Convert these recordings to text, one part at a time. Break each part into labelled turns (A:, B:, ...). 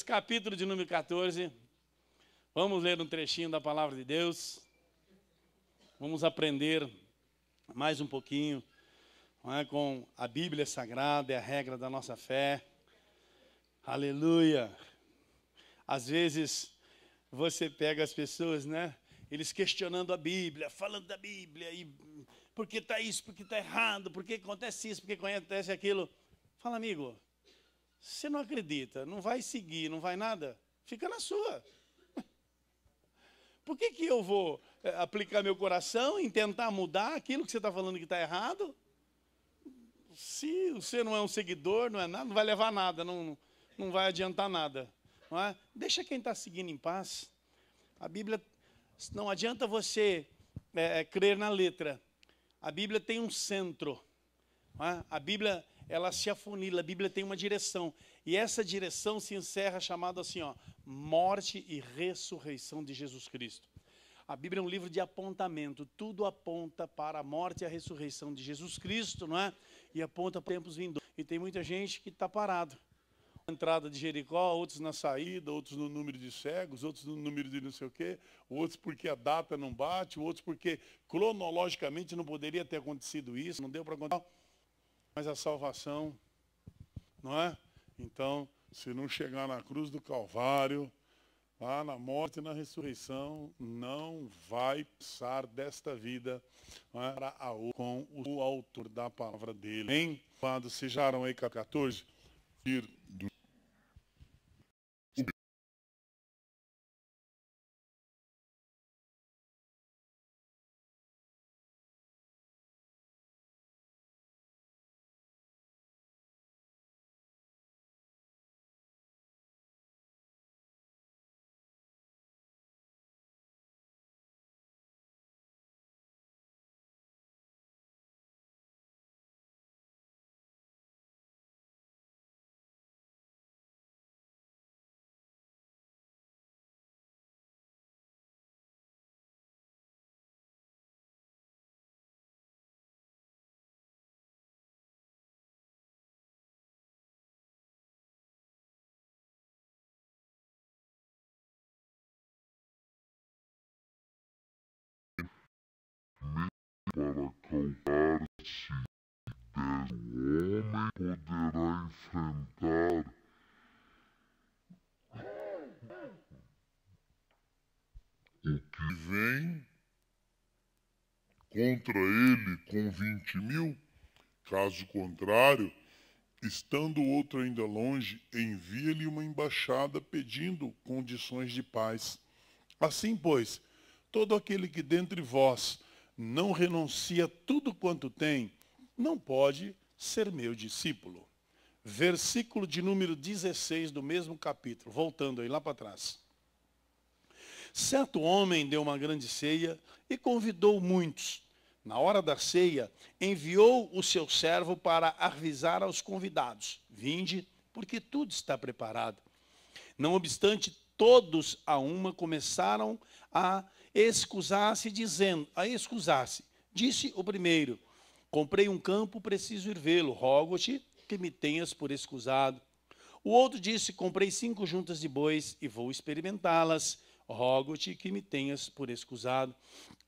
A: Capítulo de número 14, vamos ler um trechinho da palavra de Deus, vamos aprender mais um pouquinho, não é, com a Bíblia Sagrada, é a regra da nossa fé, aleluia. Às vezes você pega as pessoas, né, eles questionando a Bíblia, falando da Bíblia, e por que está isso, por que está errado, por que acontece isso, por que acontece aquilo. Fala, amigo, você não acredita, não vai seguir, não vai nada, fica na sua. Por que eu vou aplicar meu coração em tentar mudar aquilo que você está falando que está errado? Se você não é um seguidor, não é nada, não vai levar a nada, não vai adiantar nada. Não é? Deixa quem está seguindo em paz. A Bíblia, não adianta você crer na letra. A Bíblia tem um centro. Não é? A Bíblia, ela se afunila, a Bíblia tem uma direção. E essa direção se encerra chamada assim, ó, morte e ressurreição de Jesus Cristo. A Bíblia é um livro de apontamento, tudo aponta para a morte e a ressurreição de Jesus Cristo, não é? E aponta para tempos vindouros. E tem muita gente que está parado. Na entrada de Jericó, outros na saída, outros no número de cegos, outros no número de não sei o quê, outros porque a data não bate, outros porque cronologicamente não poderia ter acontecido isso, não deu para acontecer. Mas a salvação, não é? Então, se não chegar na cruz do Calvário, lá na morte e na ressurreição, não vai passar desta vida, não é, para a outra, com o autor da palavra dele. Em quando sejaram aí 14,
B: para calcar-se o homem poderá enfrentar o que vem contra ele com 20.000, caso contrário, estando o outro ainda longe, envia-lhe uma embaixada pedindo condições de paz. Assim, pois, todo aquele que dentre vós não renuncia tudo quanto tem, não pode ser meu discípulo. Versículo de número 16 do mesmo capítulo, voltando aí lá para trás. Certo homem deu uma grande ceia e convidou muitos. Na hora da ceia, enviou o seu servo para avisar aos convidados: vinde, porque tudo está preparado. Não obstante, todos a uma começaram a excusar-se, Disse o primeiro: comprei um campo, preciso ir vê-lo. Rogo-te que me tenhas por excusado. O outro disse: comprei 5 juntas de bois e vou experimentá-las. Rogo-te que me tenhas por excusado.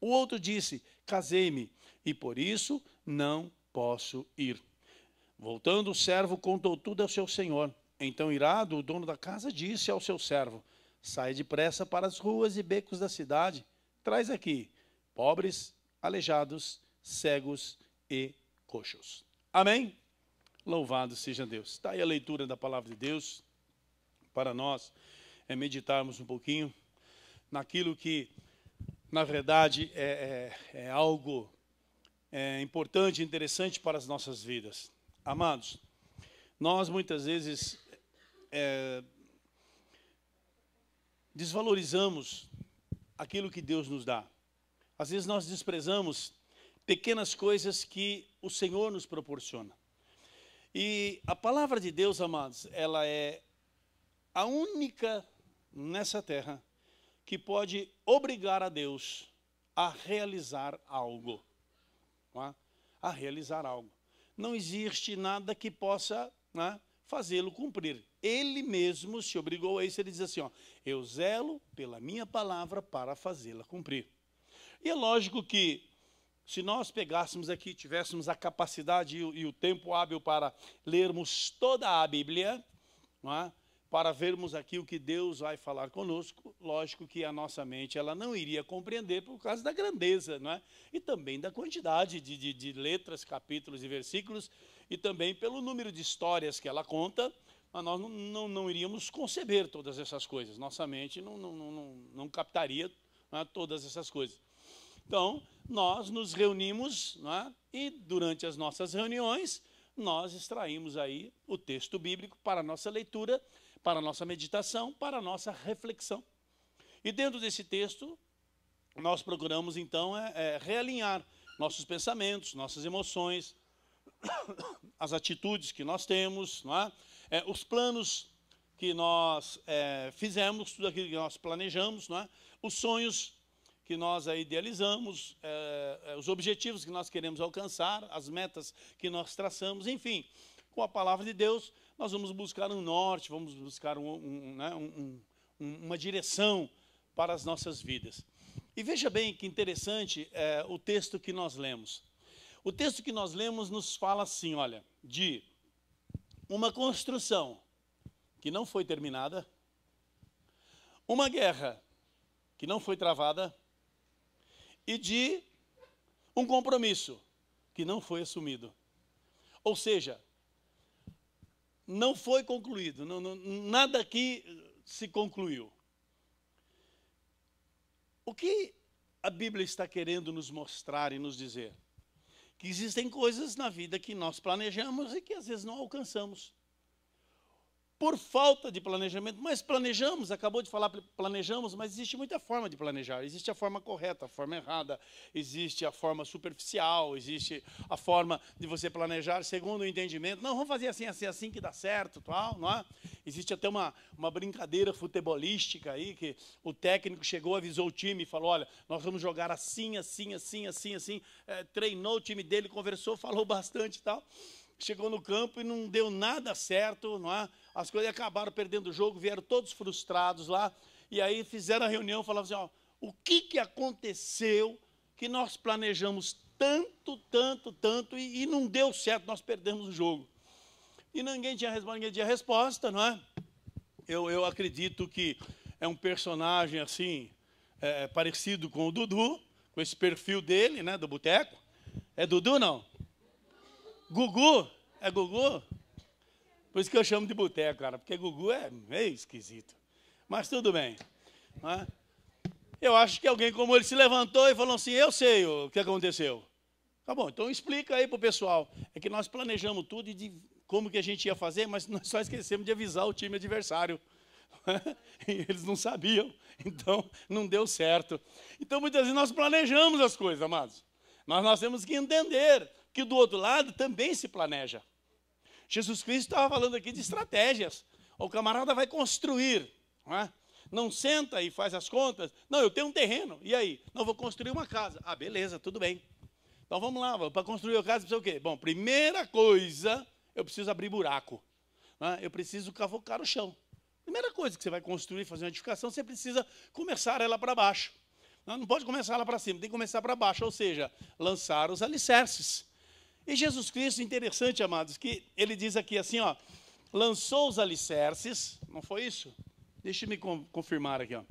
B: O outro disse: casei-me e por isso não posso ir. Voltando, o servo contou tudo ao seu senhor. Então, irado, o dono da casa disse ao seu servo: sai depressa para as ruas e becos da cidade. Traz aqui pobres, aleijados, cegos e coxos. Amém? Louvado seja Deus. Está aí a leitura da palavra de Deus para nós meditarmos um pouquinho naquilo que, na verdade, é algo importante e interessante para as nossas vidas. Amados, nós muitas vezes desvalorizamos aquilo que Deus nos dá. Às vezes nós desprezamos pequenas coisas que o Senhor nos proporciona. E a palavra de Deus, amados, ela é a única nessa terra que pode obrigar a Deus a realizar algo. Não é? A realizar algo. Não existe nada que possa, né, fazê-lo cumprir. ele mesmo se obrigou a isso. Ele diz assim, ó, eu zelo pela minha palavra para fazê-la cumprir. E é lógico que, se nós pegássemos aqui, tivéssemos a capacidade e o tempo hábil para lermos toda a Bíblia, não é? Para vermos aqui o que Deus vai falar conosco, lógico que a nossa mente ela não iria compreender por causa da grandeza, não é? E também da quantidade de letras, capítulos e versículos, e também pelo número de histórias que ela conta, nós não iríamos conceber todas essas coisas. Nossa mente não captaria, não é, todas essas coisas. Então, nós nos reunimos, não é? E durante as nossas reuniões, nós extraímos aí o texto bíblico para a nossa leitura, para a nossa meditação, para a nossa reflexão. E dentro desse texto, nós procuramos então realinhar nossos pensamentos, nossas emoções, as atitudes que nós temos, não é? Os planos que nós fizemos, tudo aquilo que nós planejamos, não é? Os sonhos que nós idealizamos, os objetivos que nós queremos alcançar, as metas que nós traçamos, enfim, com a palavra de Deus, nós vamos buscar um norte, vamos buscar uma direção para as nossas vidas. E veja bem que interessante o texto que nós lemos. O texto que nós lemos nos fala assim, olha, de uma construção que não foi terminada, uma guerra que não foi travada, e de um compromisso que não foi assumido. Ou seja, não foi concluído, nada aqui se concluiu. O que a Bíblia está querendo nos mostrar e nos dizer? Que existem coisas na vida que nós planejamos e que às vezes não alcançamos. Por falta de planejamento, mas planejamos, acabou de falar planejamos, mas existe muita forma de planejar. Existe a forma correta, a forma errada, existe a forma superficial, existe a forma de você planejar segundo o entendimento. Não, vamos fazer assim, assim, assim que dá certo, tal, não é? Existe até uma brincadeira futebolística aí, que o técnico chegou, avisou o time e falou, olha, nós vamos jogar assim, assim, assim, assim, assim. Treinou o time dele, conversou, falou bastante e tal. Chegou no campo e não deu nada certo, não é? As coisas acabaram perdendo o jogo, vieram todos frustrados lá, e aí fizeram a reunião, falavam assim, ó, o que aconteceu que nós planejamos tanto, e não deu certo, nós perdemos o jogo. E ninguém tinha resposta, não é? Eu acredito que é um personagem assim, parecido com o Dudu, com esse perfil dele, né, do boteco. É Dudu, não? Gugu? É Gugu? Por isso que eu chamo de boteco, cara, porque Gugu é meio esquisito. Mas tudo bem. Não é? Eu acho que alguém como ele se levantou e falou assim, eu sei o que aconteceu. Tá bom, então explica aí para o pessoal. É que nós planejamos tudo e de como que a gente ia fazer, mas nós só esquecemos de avisar o time adversário. E eles não sabiam, então não deu certo. Então muitas vezes nós planejamos as coisas, amados. Mas nós temos que entender que do outro lado também se planeja. Jesus Cristo estava falando aqui de estratégias. O camarada vai construir, não é? Não senta e faz as contas. Não, eu tenho um terreno, e aí? Não, vou construir uma casa. Ah, beleza, tudo bem. Então vamos lá, para construir a casa precisa o quê? Bom, primeira coisa, eu preciso abrir buraco. Eu preciso cavocar o chão. Primeira coisa que você vai construir, fazer uma edificação, você precisa começar ela para baixo. Não pode começar ela para cima, tem que começar para baixo, ou seja, lançar os alicerces. E Jesus Cristo, interessante, amados, que ele diz aqui assim, ó, lançou os alicerces, não foi isso? Deixa-me confirmar aqui, ó.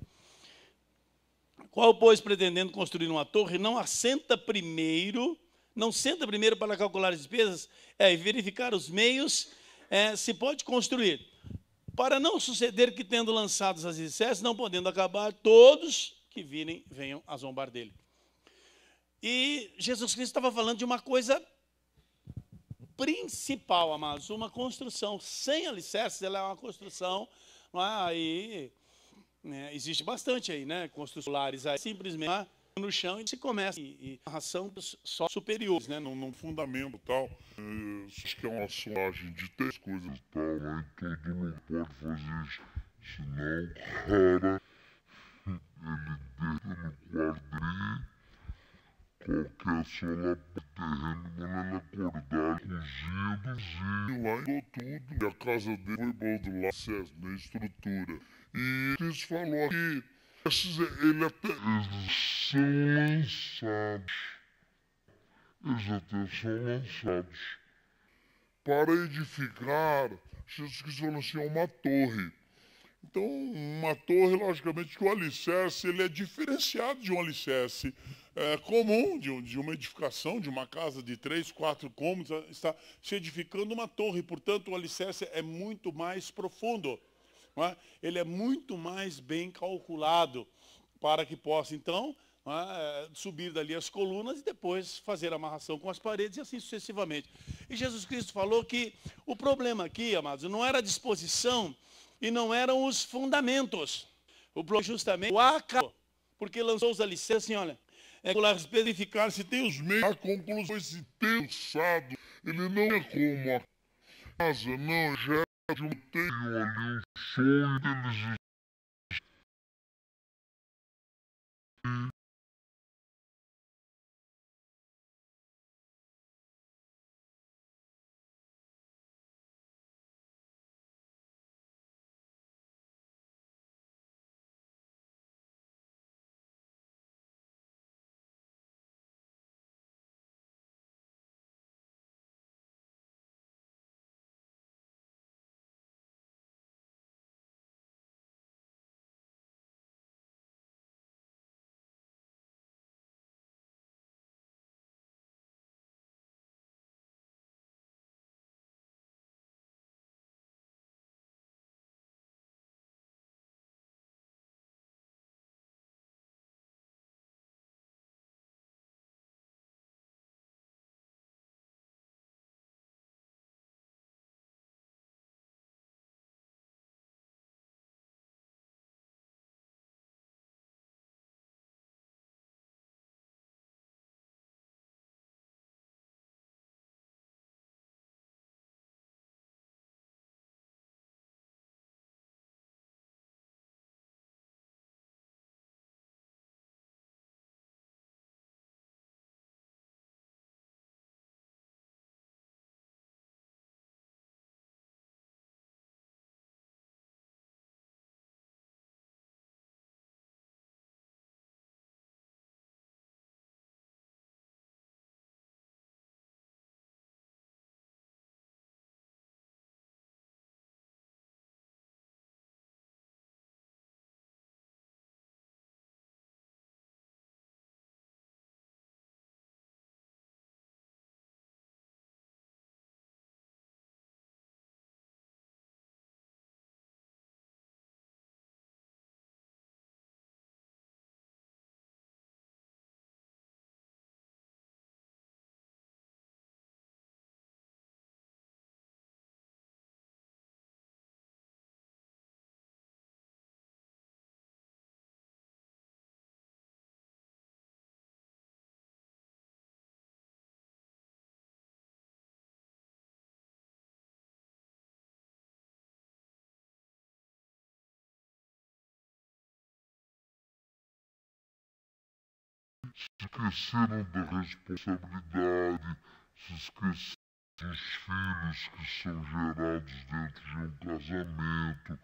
B: Qual, pois, pretendendo construir uma torre, não senta primeiro para calcular as despesas, e verificar os meios, se pode construir. Para não suceder que, tendo lançados as alicerces, não podendo acabar, todos que virem, venham a zombar dele. E Jesus Cristo estava falando de uma coisa principal, amados, uma construção sem alicerces, ela é uma construção, não é? Aí existe bastante aí, né? Construções aí, simplesmente no chão e se começa e ração só superiores, né?
C: Num fundamento tal. Acho que é uma sondagem de 3 coisas e tal, né? Todo mundo pode fazer isso. Senão o cara ele deita no quarto dele, qualquer só lá pro terreno, quando ela acordar, cozido, lá e tudo. E a casa dele foi boa do lado, acesso, na estrutura. E eles falou aqui, ele até... Eles até são lançados. Para edificar, Jesus Cristo falou assim, é uma torre. Então, uma torre, logicamente, que o alicerce ele é diferenciado de um alicerce comum, de uma edificação, de uma casa de 3, 4 cômodos, está se edificando uma torre. Portanto, o alicerce é muito mais profundo. Não é? Ele é muito mais bem calculado para que possa, então, subir dali as colunas e depois fazer a amarração com as paredes e assim sucessivamente. E Jesus Cristo falou que o problema aqui, amados, não era a disposição e não eram os fundamentos. O problema justamente o acaso, porque lançou os alicerces assim, olha, verificar se tem os meios. A conclusão, esse pensado, ele não é como a casa, não, já é de um tenho ali um sonho deles. Se esqueceram da responsabilidade, se esqueceram dos filhos que são gerados dentro de um casamento,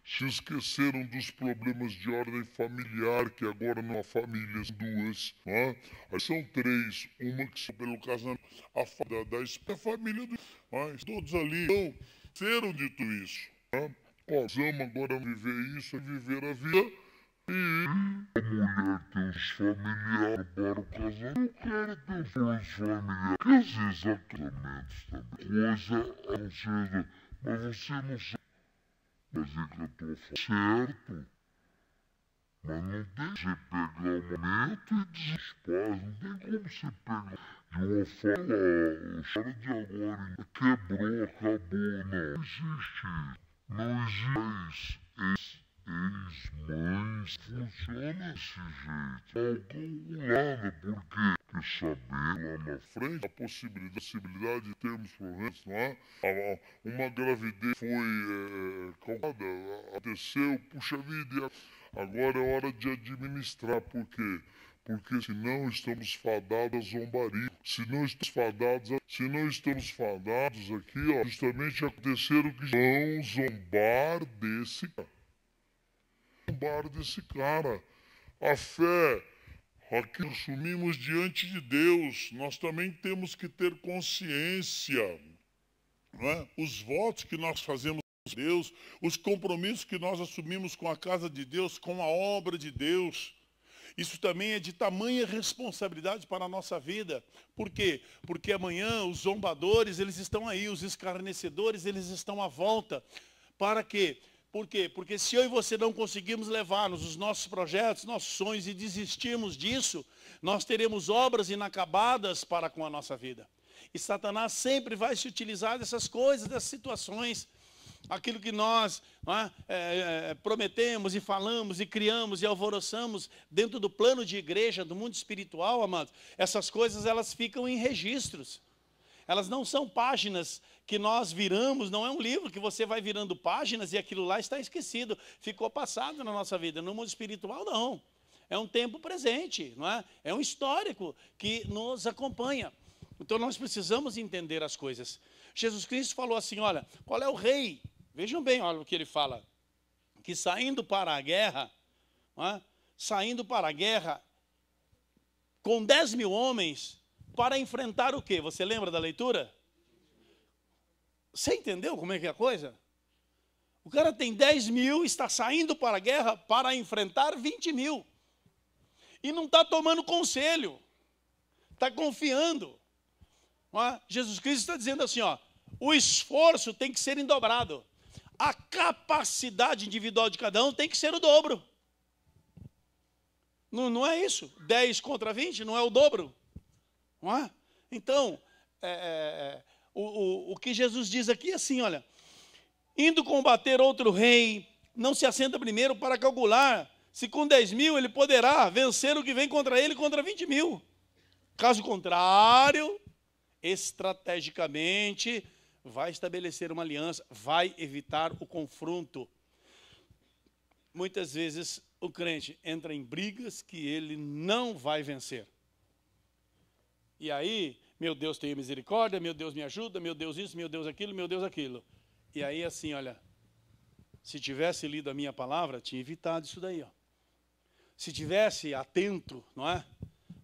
C: se esqueceram dos problemas de ordem familiar, que agora não há famílias duas, não é? Aí são três, uma que são pelo casamento, a família do... Mas todos ali não esqueceram de tudo isso. Nós vamos agora viver isso, é viver a vida. E a mulher tem os familiares para o casamento, o cara tem os familiares, que às vezes há casamentos também, coisa a não ser, mas você não sabe, mas é que eu estou falando certo, mas não tem que você pegar o momento e dizer aos pais, não tem como você pegar de uma fala, o choro de agora quebrou, acabou, não existe, não existe ex-mães funciona desse jeito, calculada, porque saber lá na frente a possibilidade de termos problemas, não é? Uma gravidez foi calculada, aconteceu, puxa vida, agora é hora de administrar, por quê? porque senão estamos fadados a zombaria. Se não estamos fadados aqui, ó, justamente acontecer o que vão zombar desse cara. A fé, aqui assumimos diante de Deus, nós também temos que ter consciência, não é? Os votos que nós fazemos com Deus, os compromissos que nós assumimos com a casa de Deus, com a obra de Deus, isso também é de tamanha responsabilidade para a nossa vida. Por quê? Porque amanhã os zombadores, eles estão aí, os escarnecedores, eles estão à volta. Para quê? Por quê? Porque se eu e você não conseguirmos levar-nos os nossos projetos, nossos sonhos e desistirmos disso, nós teremos obras inacabadas para com a nossa vida. E Satanás sempre vai se utilizar dessas coisas, dessas situações. Aquilo que nós prometemos e falamos e criamos e alvoroçamos dentro do plano de igreja, do mundo espiritual, amados, essas coisas elas ficam em registros. Elas não são páginas que nós viramos, não é um livro que você vai virando páginas e aquilo lá está esquecido, ficou passado na nossa vida. No mundo espiritual, não. É um tempo presente, não é? É um histórico que nos acompanha. Então nós precisamos entender as coisas. Jesus Cristo falou assim, olha, qual é o rei? Vejam bem, olha o que ele fala, que saindo para a guerra, com 10 mil homens, para enfrentar o quê? Você lembra da leitura? Você entendeu como é que é a coisa? O cara tem 10 mil, está saindo para a guerra para enfrentar 20 mil. E não está tomando conselho, está confiando. Jesus Cristo está dizendo assim, ó, o esforço tem que ser em dobrado. A capacidade individual de cada um tem que ser o dobro. Não é isso? 10 contra 20 não é o dobro? Não é? Então, o que Jesus diz aqui é assim, olha, indo combater outro rei, não se assenta primeiro para calcular se com 10 mil ele poderá vencer o que vem contra ele contra 20 mil. Caso contrário, estrategicamente, vai estabelecer uma aliança, vai evitar o confronto. Muitas vezes o crente entra em brigas que ele não vai vencer. E aí, meu Deus tenha misericórdia, meu Deus me ajuda, meu Deus isso, meu Deus aquilo, meu Deus aquilo. E aí assim, olha, se tivesse lido a minha palavra, tinha evitado isso daí, ó. Se tivesse atento, não é?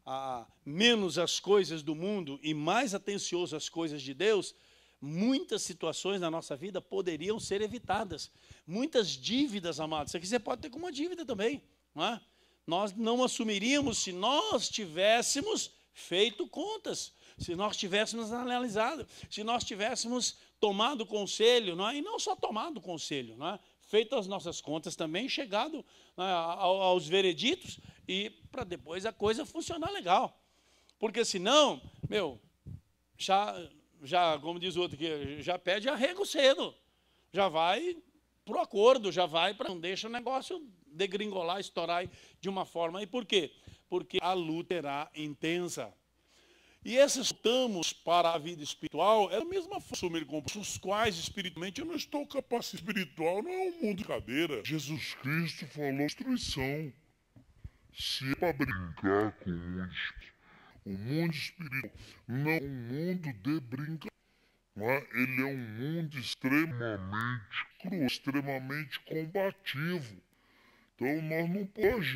C: A menos as coisas do mundo e mais atencioso às coisas de Deus, muitas situações na nossa vida poderiam ser evitadas. Muitas dívidas, amados. Isso aqui você pode ter como uma dívida também. Não é? Nós não assumiríamos se nós tivéssemos feito contas, se nós tivéssemos analisado, se nós tivéssemos tomado conselho, não é? E não só tomado conselho, não é? Feito as nossas contas também, chegado, não é, aos vereditos e para depois a coisa funcionar legal. Porque senão, já, como diz o outro aqui, já pede arrego cedo, já vai para o acordo, já vai para... Não deixa o negócio degringolar, estourar de uma forma. E por quê? Porque a luta será intensa. E esses lutamos para a vida espiritual é a mesma forma com os quais espiritualmente eu não estou capaz. Espiritual não é um mundo de cadeira. Jesus Cristo falou destruição. Se é para brincar com o mundo espiritual não é um mundo de brincadeira. Ele é um mundo extremamente cruel, extremamente combativo. Então nós não podemos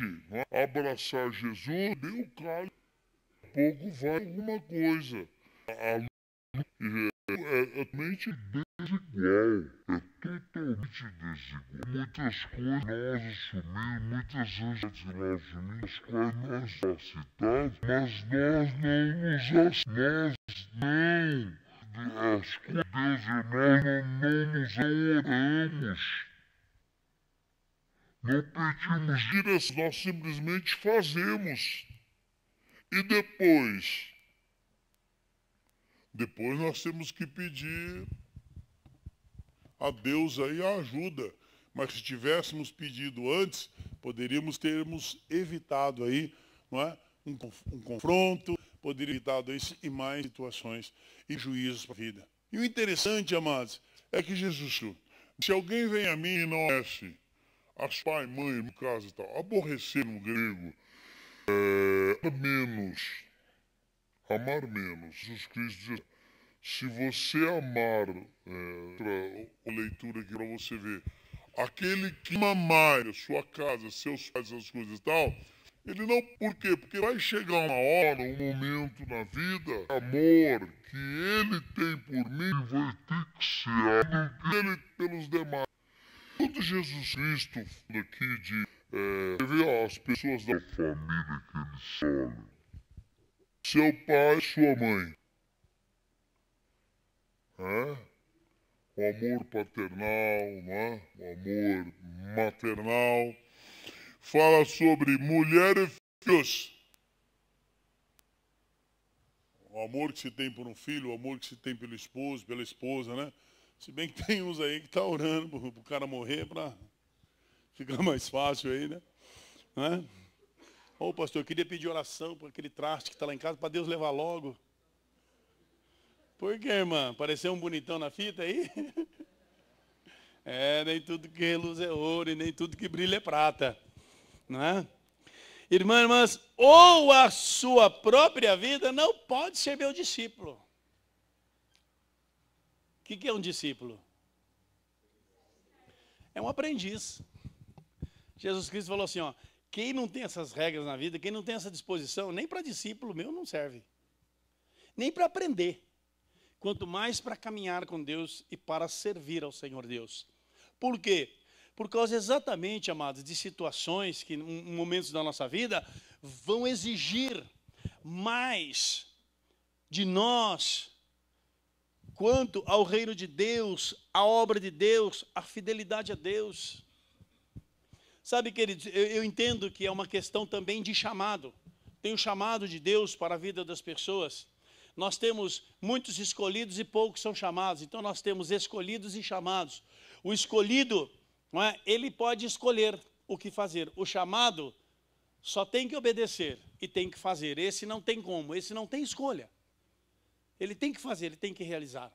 C: abraçar Jesus, deu o calho, pouco vai alguma coisa. A luta é totalmente desigual. É totalmente desigual. Muitas coisas nós assumimos, muitas vezes nós assumimos as quais nós citamos, mas nós não nos assumimos. As coisas de Deus e nós não nos oramos. Não pedimos direção, nós simplesmente fazemos. E depois nós temos que pedir a Deus aí a ajuda. Mas se tivéssemos pedido antes, poderíamos termos evitado aí, não é? um confronto, poderia evitado isso e mais situações e juízos para a vida. E o interessante, amados, é que Jesus, se alguém vem a mim e não conhece as pai, mãe, no caso e tal, aborrecer no grego, amar menos. Jesus Cristo diz, se você amar, a leitura aqui para você ver, aquele que ama mais a sua casa, seus pais, essas coisas e tal, ele não, por quê? Porque vai chegar uma hora, um momento na vida, amor que ele tem por mim, vai ter que ser ele pelos demais. Quando Jesus Cristo falando aqui de ver as pessoas da família que ele escolhe, seu pai, sua mãe, o amor paternal, o amor maternal, fala sobre mulher e filhos. O amor que se tem por um filho, o amor que se tem pelo esposo, pela esposa, né? Se bem que tem uns aí que tá orando pro cara morrer para ficar mais fácil aí, né? Ô, pastor, eu queria pedir oração por aquele traste que está lá em casa, para Deus levar logo. Por quê, irmã? Pareceu um bonitão na fita aí? Nem tudo que reluz é ouro e nem tudo que brilha é prata. Não é? Irmãs, ou a sua própria vida não pode ser meu discípulo. O que é um discípulo? É um aprendiz. Jesus Cristo falou assim, ó, quem não tem essas regras na vida, quem não tem essa disposição, nem para discípulo meu não serve. Nem para aprender. Quanto mais para caminhar com Deus e para servir ao Senhor Deus. Por quê? Por causa exatamente, amados, de situações que, em momentos da nossa vida, vão exigir mais de nós, quanto ao reino de Deus, à obra de Deus, à fidelidade a Deus. Sabe, queridos, eu entendo que é uma questão também de chamado. Tem o chamado de Deus para a vida das pessoas. Nós temos muitos escolhidos e poucos são chamados. Então nós temos escolhidos e chamados. O escolhido, ele pode escolher o que fazer. O chamado só tem que obedecer e tem que fazer. Esse não tem como, esse não tem escolha. Ele tem que fazer, ele tem que realizar.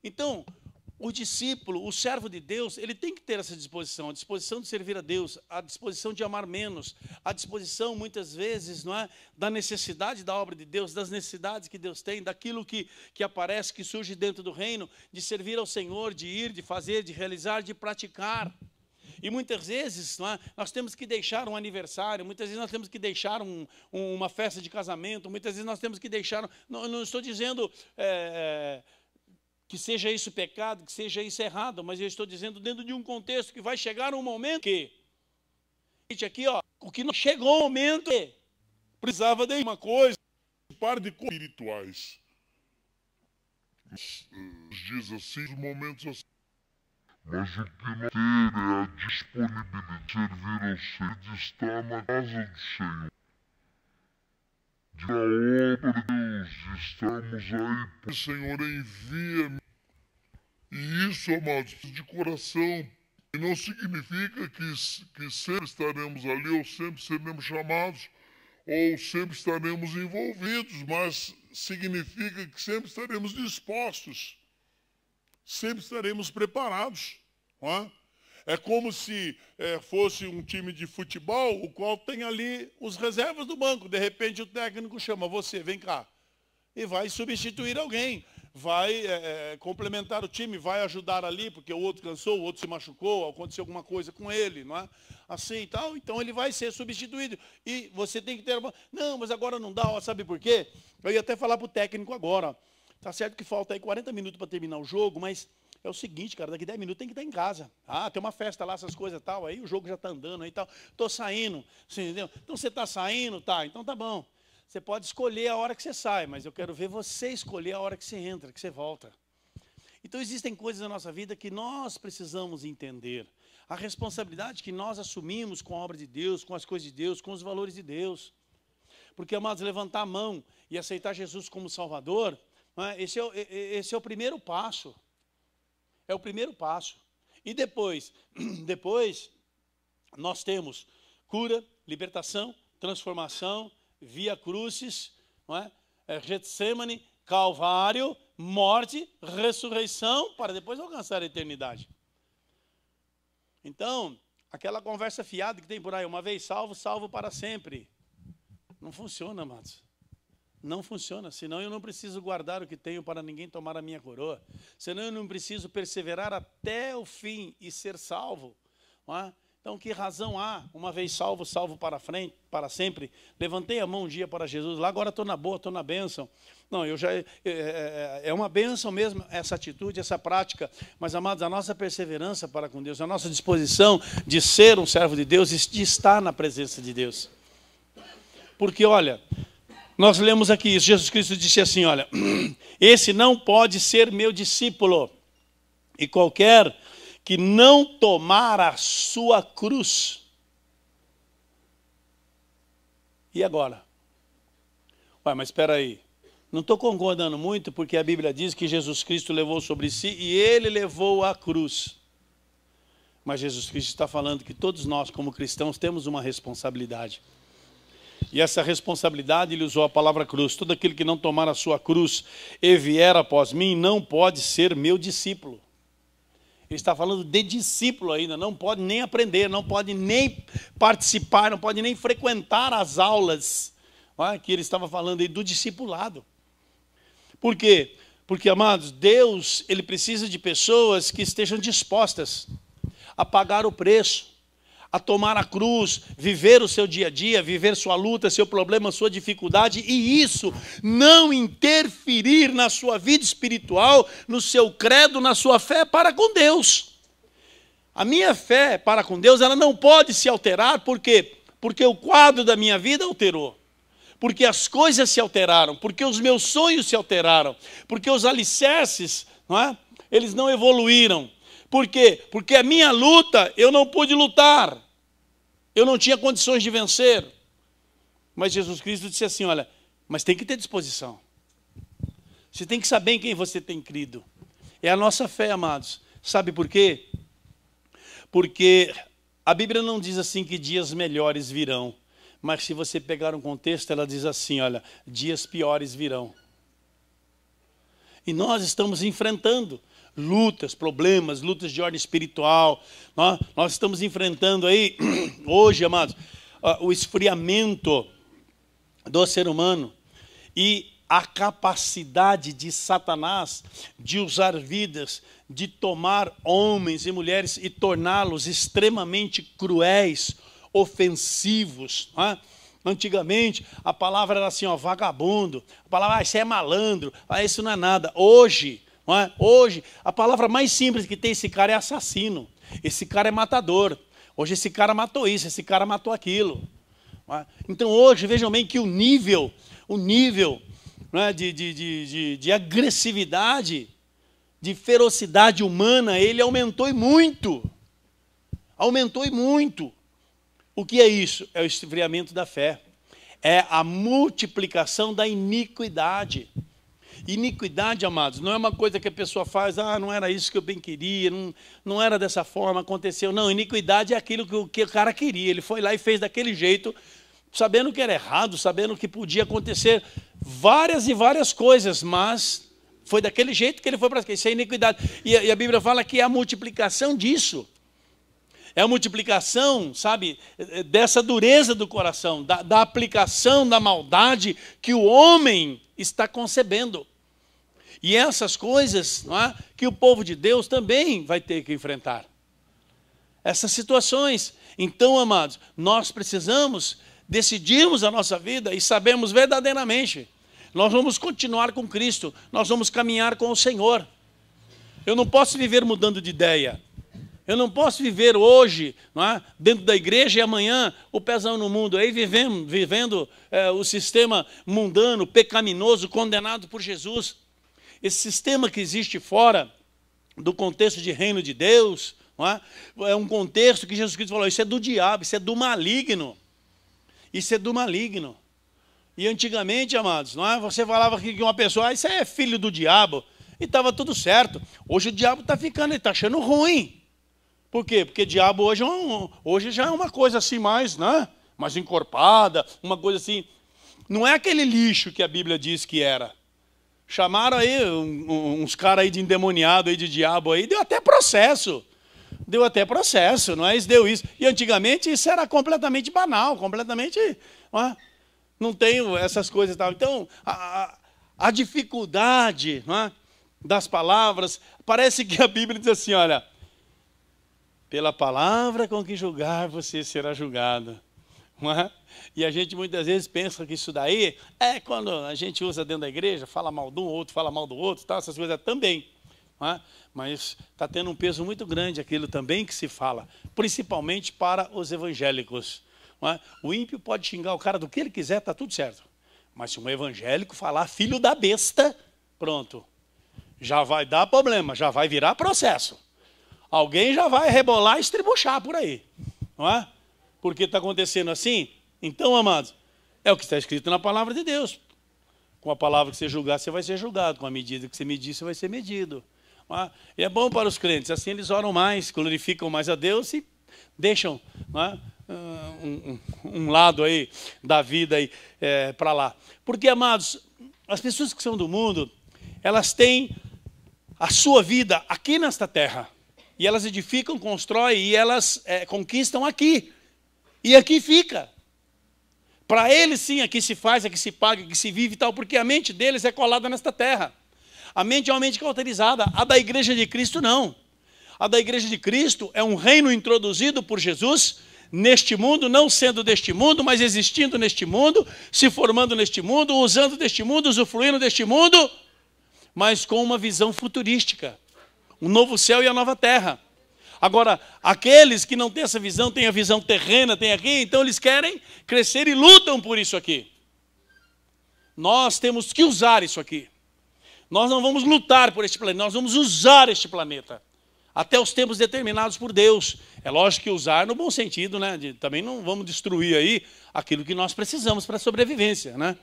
C: Então, o discípulo, o servo de Deus, ele tem que ter essa disposição, a disposição de servir a Deus, a disposição de amar menos, a disposição, muitas vezes, da necessidade da obra de Deus, das necessidades que Deus tem, daquilo que aparece, que surge dentro do reino, de servir ao Senhor, de ir, de fazer, de realizar, de praticar. E muitas vezes nós temos que deixar um aniversário, muitas vezes nós temos que deixar uma festa de casamento, muitas vezes nós temos que deixar... Não estou dizendo... que seja isso pecado, que seja isso errado, mas eu estou dizendo dentro de um contexto que vai chegar um momento que, aqui, o que não chegou o momento que precisava de uma coisa, par de espirituais. Diz assim, os momentos assim. Mas o que não ter é a disponibilidade de servir ao Senhor, de estar na casa do Senhor, de a obra de Deus, de estarmos aí, o Senhor envia-me. E isso, amados, de coração, e não significa que sempre estaremos ali, ou sempre seremos chamados, ou sempre estaremos envolvidos, mas significa que sempre estaremos dispostos, sempre estaremos preparados. É como se fosse um time de futebol, o qual tem ali os reservas do banco. De repente o técnico chama você, vem cá, e vai substituir alguém. Vai complementar o time, vai ajudar ali, porque o outro cansou, o outro se machucou, aconteceu alguma coisa com ele, não é? Assim e tal, então ele vai ser substituído. E você tem que ter... Não, mas agora não dá, sabe por quê? Eu ia até falar para o técnico agora, tá certo que falta aí 40 minutos para terminar o jogo, mas é o seguinte, cara, daqui 10 minutos tem que estar em casa. Tem uma festa lá, essas coisas e tal, aí o jogo já está andando aí e tal. Estou saindo, você entendeu? Então você está saindo, tá, então tá bom. Você pode escolher a hora que você sai, mas eu quero ver você escolher a hora que você entra, que você volta. Então existem coisas na nossa vida que nós precisamos entender. A responsabilidade que nós assumimos com a obra de Deus, com as coisas de Deus, com os valores de Deus. Porque, amados, levantar a mão e aceitar Jesus como Salvador, esse é o primeiro passo. É o primeiro passo. E depois nós temos cura, libertação, transformação, Via Crucis, Getsemane, Calvário, morte, ressurreição, para depois alcançar a eternidade. Então, aquela conversa fiada que tem por aí, uma vez salvo, salvo para sempre.
B: Não funciona, amados. Não funciona, senão eu não preciso guardar o que tenho para ninguém tomar a minha coroa. Senão eu não preciso perseverar até o fim e ser salvo. Não é? Então, que razão há? Uma vez salvo, salvo para frente, para sempre. Levantei a mão um dia para Jesus, lá agora estou na boa, estou na bênção. Não, é uma bênção mesmo essa atitude, essa prática. Mas, amados, a nossa perseverança para com Deus, a nossa disposição de ser um servo de Deus, de estar na presença de Deus. Porque, olha, nós lemos aqui, Jesus Cristo disse assim, olha, esse não pode ser meu discípulo, e qualquer que não tomar a sua cruz. E agora? Ué, mas espera aí, não estou concordando muito, porque a Bíblia diz que Jesus Cristo levou sobre si, e ele levou a cruz. Mas Jesus Cristo está falando que todos nós, como cristãos, temos uma responsabilidade. E essa responsabilidade, ele usou a palavra cruz. Todo aquele que não tomar a sua cruz e vier após mim, não pode ser meu discípulo. Ele está falando de discípulo ainda, não pode nem aprender, não pode nem participar, não pode nem frequentar as aulas, que ele estava falando aí do discipulado. Por quê? Porque, amados, Deus, ele precisa de pessoas que estejam dispostas a pagar o preço, a tomar a cruz, viver o seu dia a dia, viver sua luta, seu problema, sua dificuldade, e isso não interferir na sua vida espiritual, no seu credo, na sua fé para com Deus. A minha fé para com Deus, ela não pode se alterar, por quê? Porque o quadro da minha vida alterou, porque as coisas se alteraram, porque os meus sonhos se alteraram, porque os alicerces, eles não evoluíram. Por quê? Porque a minha luta, eu não pude lutar. Eu não tinha condições de vencer. Mas Jesus Cristo disse assim, olha, mas tem que ter disposição. Você tem que saber em quem você tem crido. É a nossa fé, amados. Sabe por quê? Porque a Bíblia não diz assim que dias melhores virão. Mas se você pegar um contexto, ela diz assim, olha, dias piores virão. E nós estamos enfrentando lutas, problemas, lutas de ordem espiritual. Nós estamos enfrentando aí, hoje, amados, o esfriamento do ser humano e a capacidade de Satanás de usar vidas, de tomar homens e mulheres e torná-los extremamente cruéis, ofensivos. Antigamente, a palavra era assim, vagabundo. A palavra, isso é malandro, isso não é nada. Hoje, a palavra mais simples que tem, esse cara é assassino, esse cara é matador, hoje esse cara matou isso, esse cara matou aquilo. Então hoje, vejam bem que o nível de agressividade, de ferocidade humana, ele aumentou e muito. Aumentou e muito. O que é isso? É o esfriamento da fé, é a multiplicação da iniquidade. Iniquidade, amados, não é uma coisa que a pessoa faz, não era isso que eu bem queria, não era dessa forma, aconteceu. Não, iniquidade é aquilo que o cara queria, ele foi lá e fez daquele jeito, sabendo que era errado, sabendo que podia acontecer várias e várias coisas, mas foi daquele jeito que ele foi para cá. Isso é iniquidade. E a Bíblia fala que é a multiplicação disso. É a multiplicação, sabe, dessa dureza do coração, da aplicação da maldade que o homem está concebendo. E essas coisas, que o povo de Deus também vai ter que enfrentar. Essas situações. Então, amados, nós precisamos decidirmos a nossa vida e sabemos verdadeiramente. Nós vamos continuar com Cristo, nós vamos caminhar com o Senhor. Eu não posso viver mudando de ideia. Eu não posso viver hoje, dentro da igreja e amanhã o pezão no mundo, aí vivendo o sistema mundano, pecaminoso, condenado por Jesus. Esse sistema que existe fora do contexto de reino de Deus, é um contexto que Jesus Cristo falou, isso é do diabo, isso é do maligno. Isso é do maligno. E antigamente, amados, você falava que uma pessoa, isso é filho do diabo, e estava tudo certo. Hoje o diabo está ficando, ele está achando ruim. Por quê? Porque diabo hoje já é uma coisa assim mais encorpada, uma coisa assim. Não é aquele lixo que a Bíblia diz que era. Chamaram aí uns caras aí de endemoniado, aí de diabo aí, deu até processo. Deu até processo, não é? Isso deu isso. E antigamente isso era completamente banal, completamente. não tenho essas coisas e tal. Então, a dificuldade, não é, das palavras, parece que a Bíblia diz assim, olha, pela palavra com que julgar, você será julgado. Não é? E a gente muitas vezes pensa que isso daí é quando a gente usa dentro da igreja, fala mal de um, outro fala mal do outro, tal, essas coisas também. Não é? Mas está tendo um peso muito grande aquilo também que se fala, principalmente para os evangélicos. Não é? O ímpio pode xingar o cara do que ele quiser, está tudo certo. Mas se um evangélico falar filho da besta, pronto, já vai dar problema, já vai virar processo. Alguém já vai rebolar e estribuchar por aí. Não é? Porque está acontecendo assim? Então, amados, é o que está escrito na palavra de Deus. Com a palavra que você julgar, você vai ser julgado. Com a medida que você medir, você vai ser medido. Não é? E é bom para os crentes, assim eles oram mais, glorificam mais a Deus e deixam, não é, um lado aí da vida aí, para lá. Porque, amados, as pessoas que são do mundo, elas têm a sua vida aqui nesta terra. E elas edificam, constroem e elas conquistam aqui. E aqui fica. Para eles, sim, aqui se faz, aqui se paga, aqui se vive e tal, porque a mente deles é colada nesta terra. A mente é uma mente cauterizada. A da igreja de Cristo, não. A da igreja de Cristo é um reino introduzido por Jesus neste mundo, não sendo deste mundo, mas existindo neste mundo, se formando neste mundo, usando deste mundo, usufruindo deste mundo, mas com uma visão futurística. Um novo céu e a nova terra. Agora, aqueles que não têm essa visão, têm a visão terrena, têm aqui, então eles querem crescer e lutam por isso aqui. Nós temos que usar isso aqui. Nós não vamos lutar por este planeta, nós vamos usar este planeta. Até os tempos determinados por Deus. É lógico que usar no bom sentido, né? Também não vamos destruir aí aquilo que nós precisamos para a sobrevivência, né?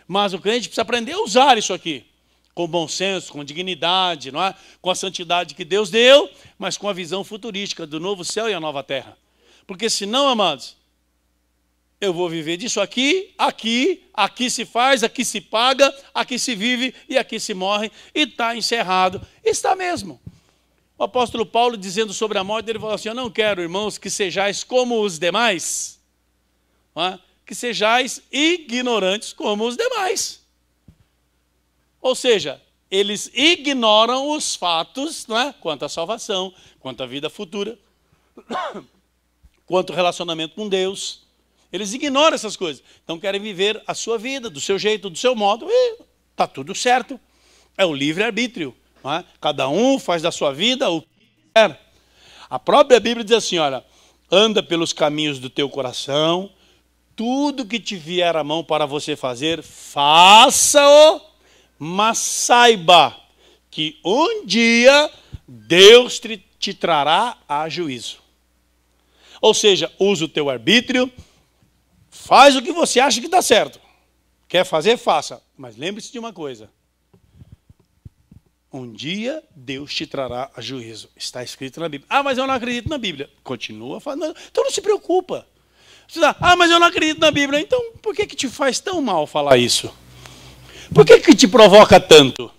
B: Mas o crente precisa aprender a usar isso aqui. Com bom senso, com dignidade, não é? Com a santidade que Deus deu, mas com a visão futurística do novo céu e a nova terra. Porque senão, amados, eu vou viver disso aqui, aqui se faz, aqui se paga, aqui se vive e aqui se morre, e está encerrado. Está mesmo. O apóstolo Paulo, dizendo sobre a morte, ele falou assim, eu não quero, irmãos, que sejais como os demais, não é? Que sejais ignorantes como os demais. Ou seja, eles ignoram os fatos, não é? Quanto à salvação, quanto à vida futura, quanto ao relacionamento com Deus. Eles ignoram essas coisas. Então querem viver a sua vida, do seu jeito, do seu modo, e está tudo certo. É o livre-arbítrio. Não é? Cada um faz da sua vida o que quiser. A própria Bíblia diz assim, olha, anda pelos caminhos do teu coração, tudo que te vier à mão para você fazer, faça-o, mas saiba que um dia Deus te trará a juízo. Ou seja, usa o teu arbítrio, faz o que você acha que está certo. Quer fazer, faça. Mas lembre-se de uma coisa. Um dia Deus te trará a juízo. Está escrito na Bíblia. Ah, mas eu não acredito na Bíblia. Continua falando. Então não se preocupa. Ah, mas eu não acredito na Bíblia. Então por que te faz tão mal falar isso? Por que te provoca tanto?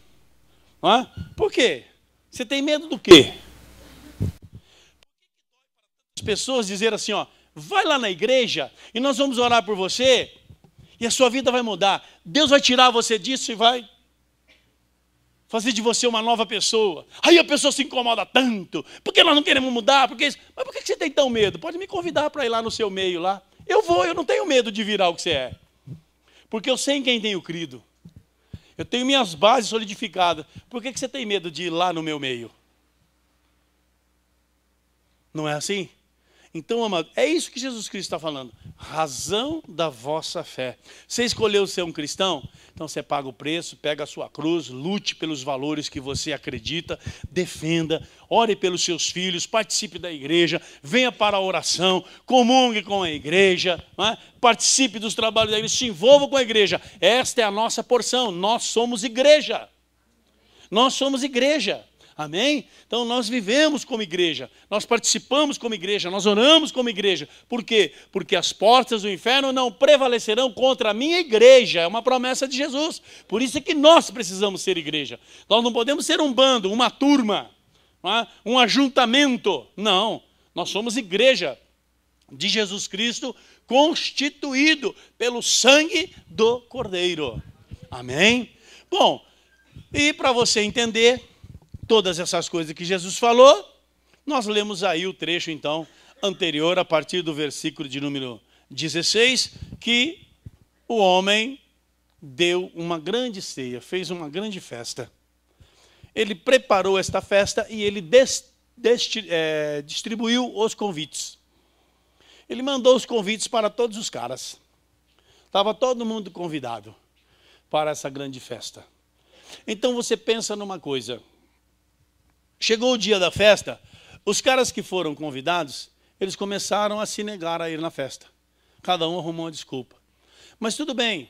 B: Não é? Por quê? Você tem medo do quê? As pessoas dizer assim, ó, vai lá na igreja e nós vamos orar por você e a sua vida vai mudar. Deus vai tirar você disso e vai fazer de você uma nova pessoa. Aí a pessoa se incomoda tanto. Por que nós não queremos mudar? Mas por que você tem tão medo? Pode me convidar para ir lá no seu meio lá. Eu vou, eu não tenho medo de virar o que você é. Porque eu sei em quem tenho crido. Eu tenho minhas bases solidificadas. Por que você tem medo de ir lá no meu meio? Não é assim? Então, amado, é isso que Jesus Cristo está falando. Razão da vossa fé. Você escolheu ser um cristão? Então você paga o preço, pega a sua cruz, lute pelos valores que você acredita, defenda, ore pelos seus filhos, participe da igreja, venha para a oração, comungue com a igreja, não é? Participe dos trabalhos da igreja, se envolva com a igreja. Esta é a nossa porção, nós somos igreja. Nós somos igreja. Amém? Então nós vivemos como igreja, nós participamos como igreja, nós oramos como igreja. Por quê? Porque as portas do inferno não prevalecerão contra a minha igreja. É uma promessa de Jesus. Por isso é que nós precisamos ser igreja. Nós não podemos ser um bando, uma turma, não é? Um ajuntamento. Não, nós somos igreja. de Jesus Cristo, constituído pelo sangue do Cordeiro. Amém? Bom, e para você entender todas essas coisas que Jesus falou, nós lemos aí o trecho, então, anterior, a partir do versículo de número 16, que o homem deu uma grande ceia, fez uma grande festa. Ele preparou esta festa e ele distribuiu os convites. Ele mandou os convites para todos os caras. Estava todo mundo convidado para essa grande festa. Então você pensa numa coisa. Chegou o dia da festa, os caras que foram convidados, eles começaram a se negar a ir na festa. Cada um arrumou uma desculpa. Mas tudo bem,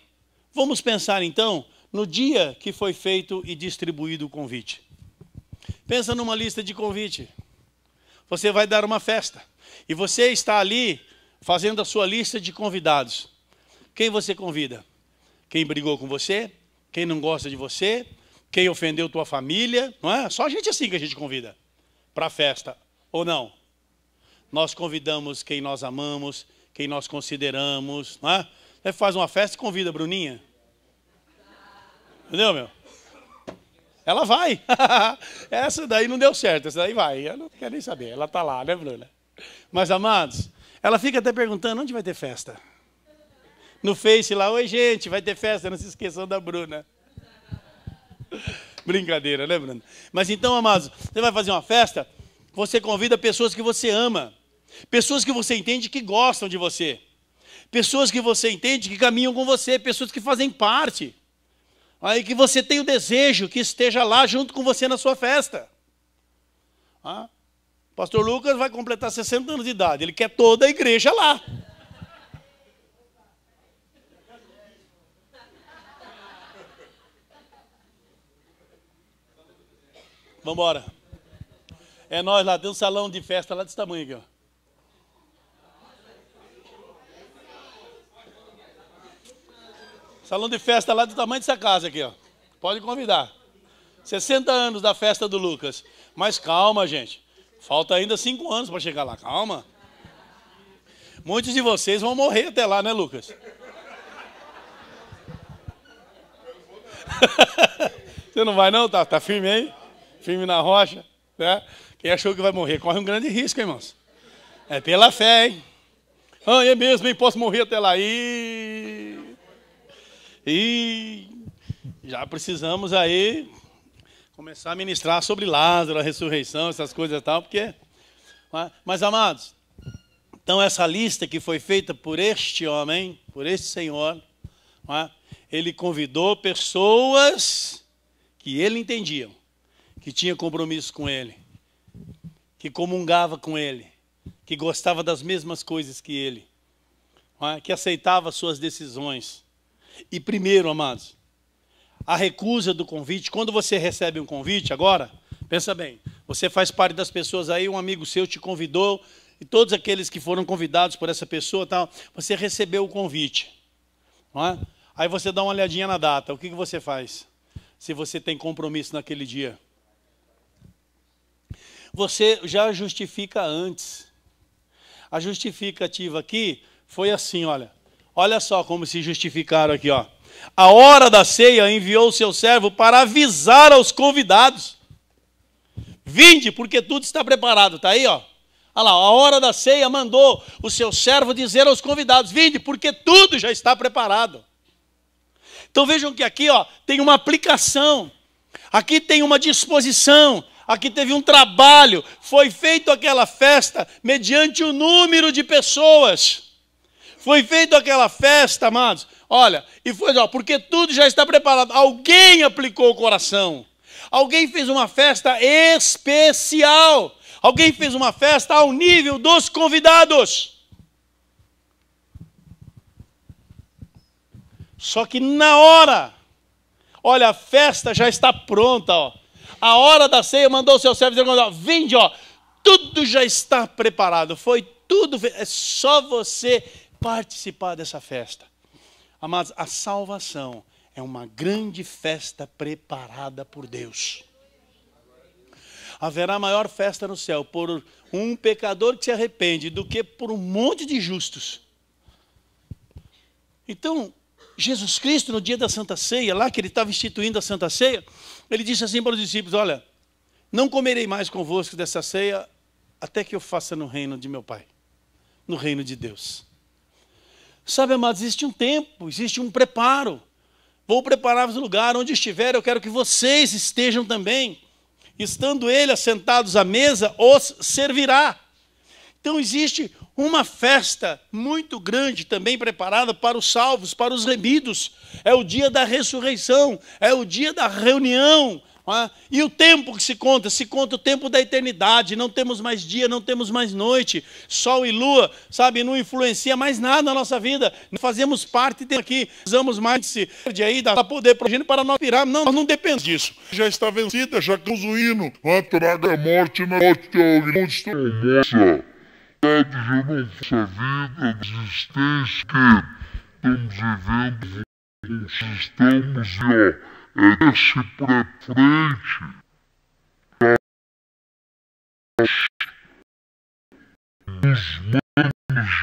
B: vamos pensar então no dia que foi feito e distribuído o convite. Pensa numa lista de convite. Você vai dar uma festa e você está ali fazendo a sua lista de convidados. Quem você convida? Quem brigou com você? Quem não gosta de você? Quem ofendeu tua família? Não é? Só gente assim que a gente convida para a festa, ou não? Nós convidamos quem nós amamos, quem nós consideramos, não é? Você faz uma festa e convida a Bruninha. Entendeu, meu? Ela vai. Essa daí não deu certo, essa daí vai. Eu não quero nem saber, ela está lá, né, Bruna? Mas, amados, ela fica até perguntando, onde vai ter festa? No Face lá, oi gente, vai ter festa, não se esqueçam da Bruna. Brincadeira, né, Bruna? Mas então, amados, você vai fazer uma festa, você convida pessoas que você ama, pessoas que você entende que gostam de você, pessoas que você entende que caminham com você, pessoas que fazem parte, aí que você tem o desejo que esteja lá junto com você na sua festa. Pastor Lucas vai completar 60 anos de idade, ele quer toda a igreja lá. Vamos embora. É nós lá, tem um salão de festa lá desse tamanho aqui, ó. Salão de festa lá do tamanho dessa casa aqui, ó. Pode convidar. 60 anos da festa do Lucas. Mas calma, gente. Falta ainda 5 anos para chegar lá. Calma. Muitos de vocês vão morrer até lá, né, Lucas? Você não vai não? Tá firme aí? Firme na rocha, né? Quem achou que vai morrer corre um grande risco, hein, irmãos? É pela fé, hein? É mesmo, hein? Posso morrer até lá. E já precisamos aí começar a ministrar sobre Lázaro, a ressurreição, essas coisas e tal, porque... Mas, amados, então essa lista que foi feita por este homem, por este senhor, ele convidou pessoas que ele entendia, que tinha compromisso com ele, que comungava com ele, que gostava das mesmas coisas que ele, que aceitava suas decisões. E primeiro, amados, a recusa do convite, quando você recebe um convite agora, pensa bem, você faz parte das pessoas aí, um amigo seu te convidou, e todos aqueles que foram convidados por essa pessoa, tal, você recebeu o convite. Aí você dá uma olhadinha na data, o que você faz? Se você tem compromisso naquele dia. Você já justifica antes. A justificativa aqui foi assim, olha só como se justificaram aqui, ó. A hora da ceia enviou o seu servo para avisar aos convidados. Vinde, porque tudo está preparado. Está aí, ó. Olha lá, a hora da ceia mandou o seu servo dizer aos convidados, vinde, porque tudo já está preparado. Então vejam que aqui, ó, tem uma aplicação. Aqui tem uma disposição. Aqui teve um trabalho, foi feita aquela festa mediante o número de pessoas. Foi feita aquela festa, amados, olha, e foi, porque tudo já está preparado. Alguém aplicou o coração, alguém fez uma festa especial, alguém fez uma festa ao nível dos convidados. Só que na hora, olha, a festa já está pronta, ó. A hora da ceia mandou o seu servo dizer, vinde, ó, tudo já está preparado, foi tudo, é só você participar dessa festa. Amados, a salvação é uma grande festa preparada por Deus. haverá maior festa no céu por um pecador que se arrepende do que por um monte de justos. Então, Jesus Cristo, no dia da Santa Ceia, lá que ele estava instituindo a Santa Ceia, ele disse assim para os discípulos: olha, não comerei mais convosco dessa ceia até que eu faça no reino de meu Pai, no reino de Deus. Sabe, amados, existe um tempo, existe um preparo. Vou preparar-vos o lugar onde estiver, eu quero que vocês estejam também. Estando ele assentados à mesa, os servirá. Então existe uma festa muito grande também preparada para os salvos, para os remidos. É o dia da ressurreição, é o dia da reunião. E o tempo que se conta o tempo da eternidade. Não temos mais dia, não temos mais noite. Sol e lua, sabe, não influencia mais nada na nossa vida. Nós fazemos parte aqui, usamos mais de aí, dá poder para a gente para nós virar. Não, nós não dependemos disso.
C: Já está vencida, já estamos o hino. Traga a morte na morte, onde está a moça. Já não nossa vida de existência que estamos vivendo, estamos desce para frente. Os manos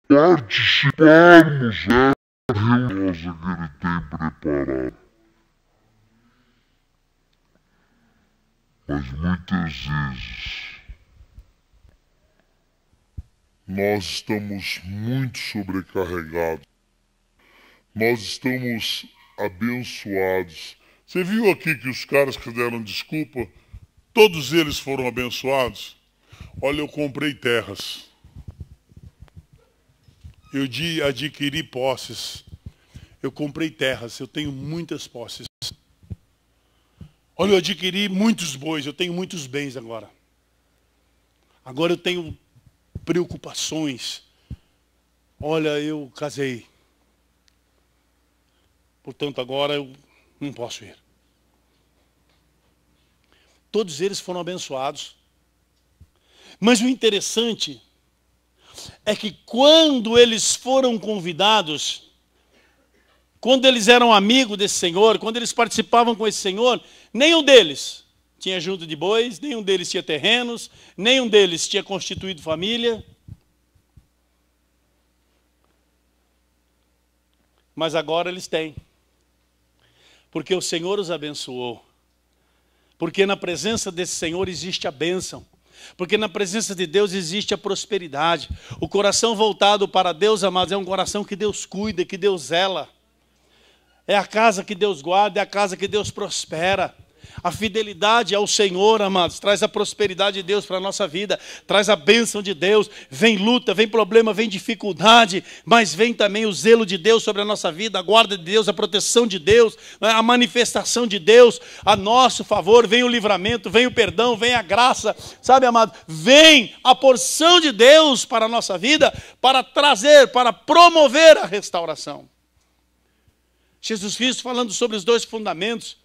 C: participarmos da reunião que ele tem preparado. Mas muitas vezes nós estamos muito sobrecarregados. Nós estamos abençoados. Você viu aqui que os caras que deram desculpa, todos eles foram abençoados? Olha, eu comprei terras. Eu adquiri posses. Eu comprei terras, eu tenho muitas posses. Olha, eu adquiri muitos bois, eu tenho muitos bens agora. Agora eu tenho preocupações. Olha, eu casei. Portanto, agora eu não posso ir. Todos eles foram abençoados. Mas o interessante é que quando eles foram convidados, quando eles eram amigos desse Senhor, quando eles participavam com esse Senhor, nenhum deles tinha junta de bois, nenhum deles tinha terrenos, nenhum deles tinha constituído família. Mas agora eles têm. Porque o Senhor os abençoou. Porque na presença desse Senhor existe a bênção. Porque na presença de Deus existe a prosperidade. O coração voltado para Deus, amados, é um coração que Deus cuida, que Deus zela. É a casa que Deus guarda, é a casa que Deus prospera. A fidelidade ao Senhor, amados, traz a prosperidade de Deus para a nossa vida, traz a bênção de Deus. Vem luta, vem problema, vem dificuldade, mas vem também o zelo de Deus sobre a nossa vida, a guarda de Deus, a proteção de Deus, a manifestação de Deus a nosso favor. Vem o livramento, vem o perdão, vem a graça, sabe, amado? Vem a porção de Deus para a nossa vida, para trazer, para promover a restauração. Jesus Cristo falando sobre os dois fundamentos,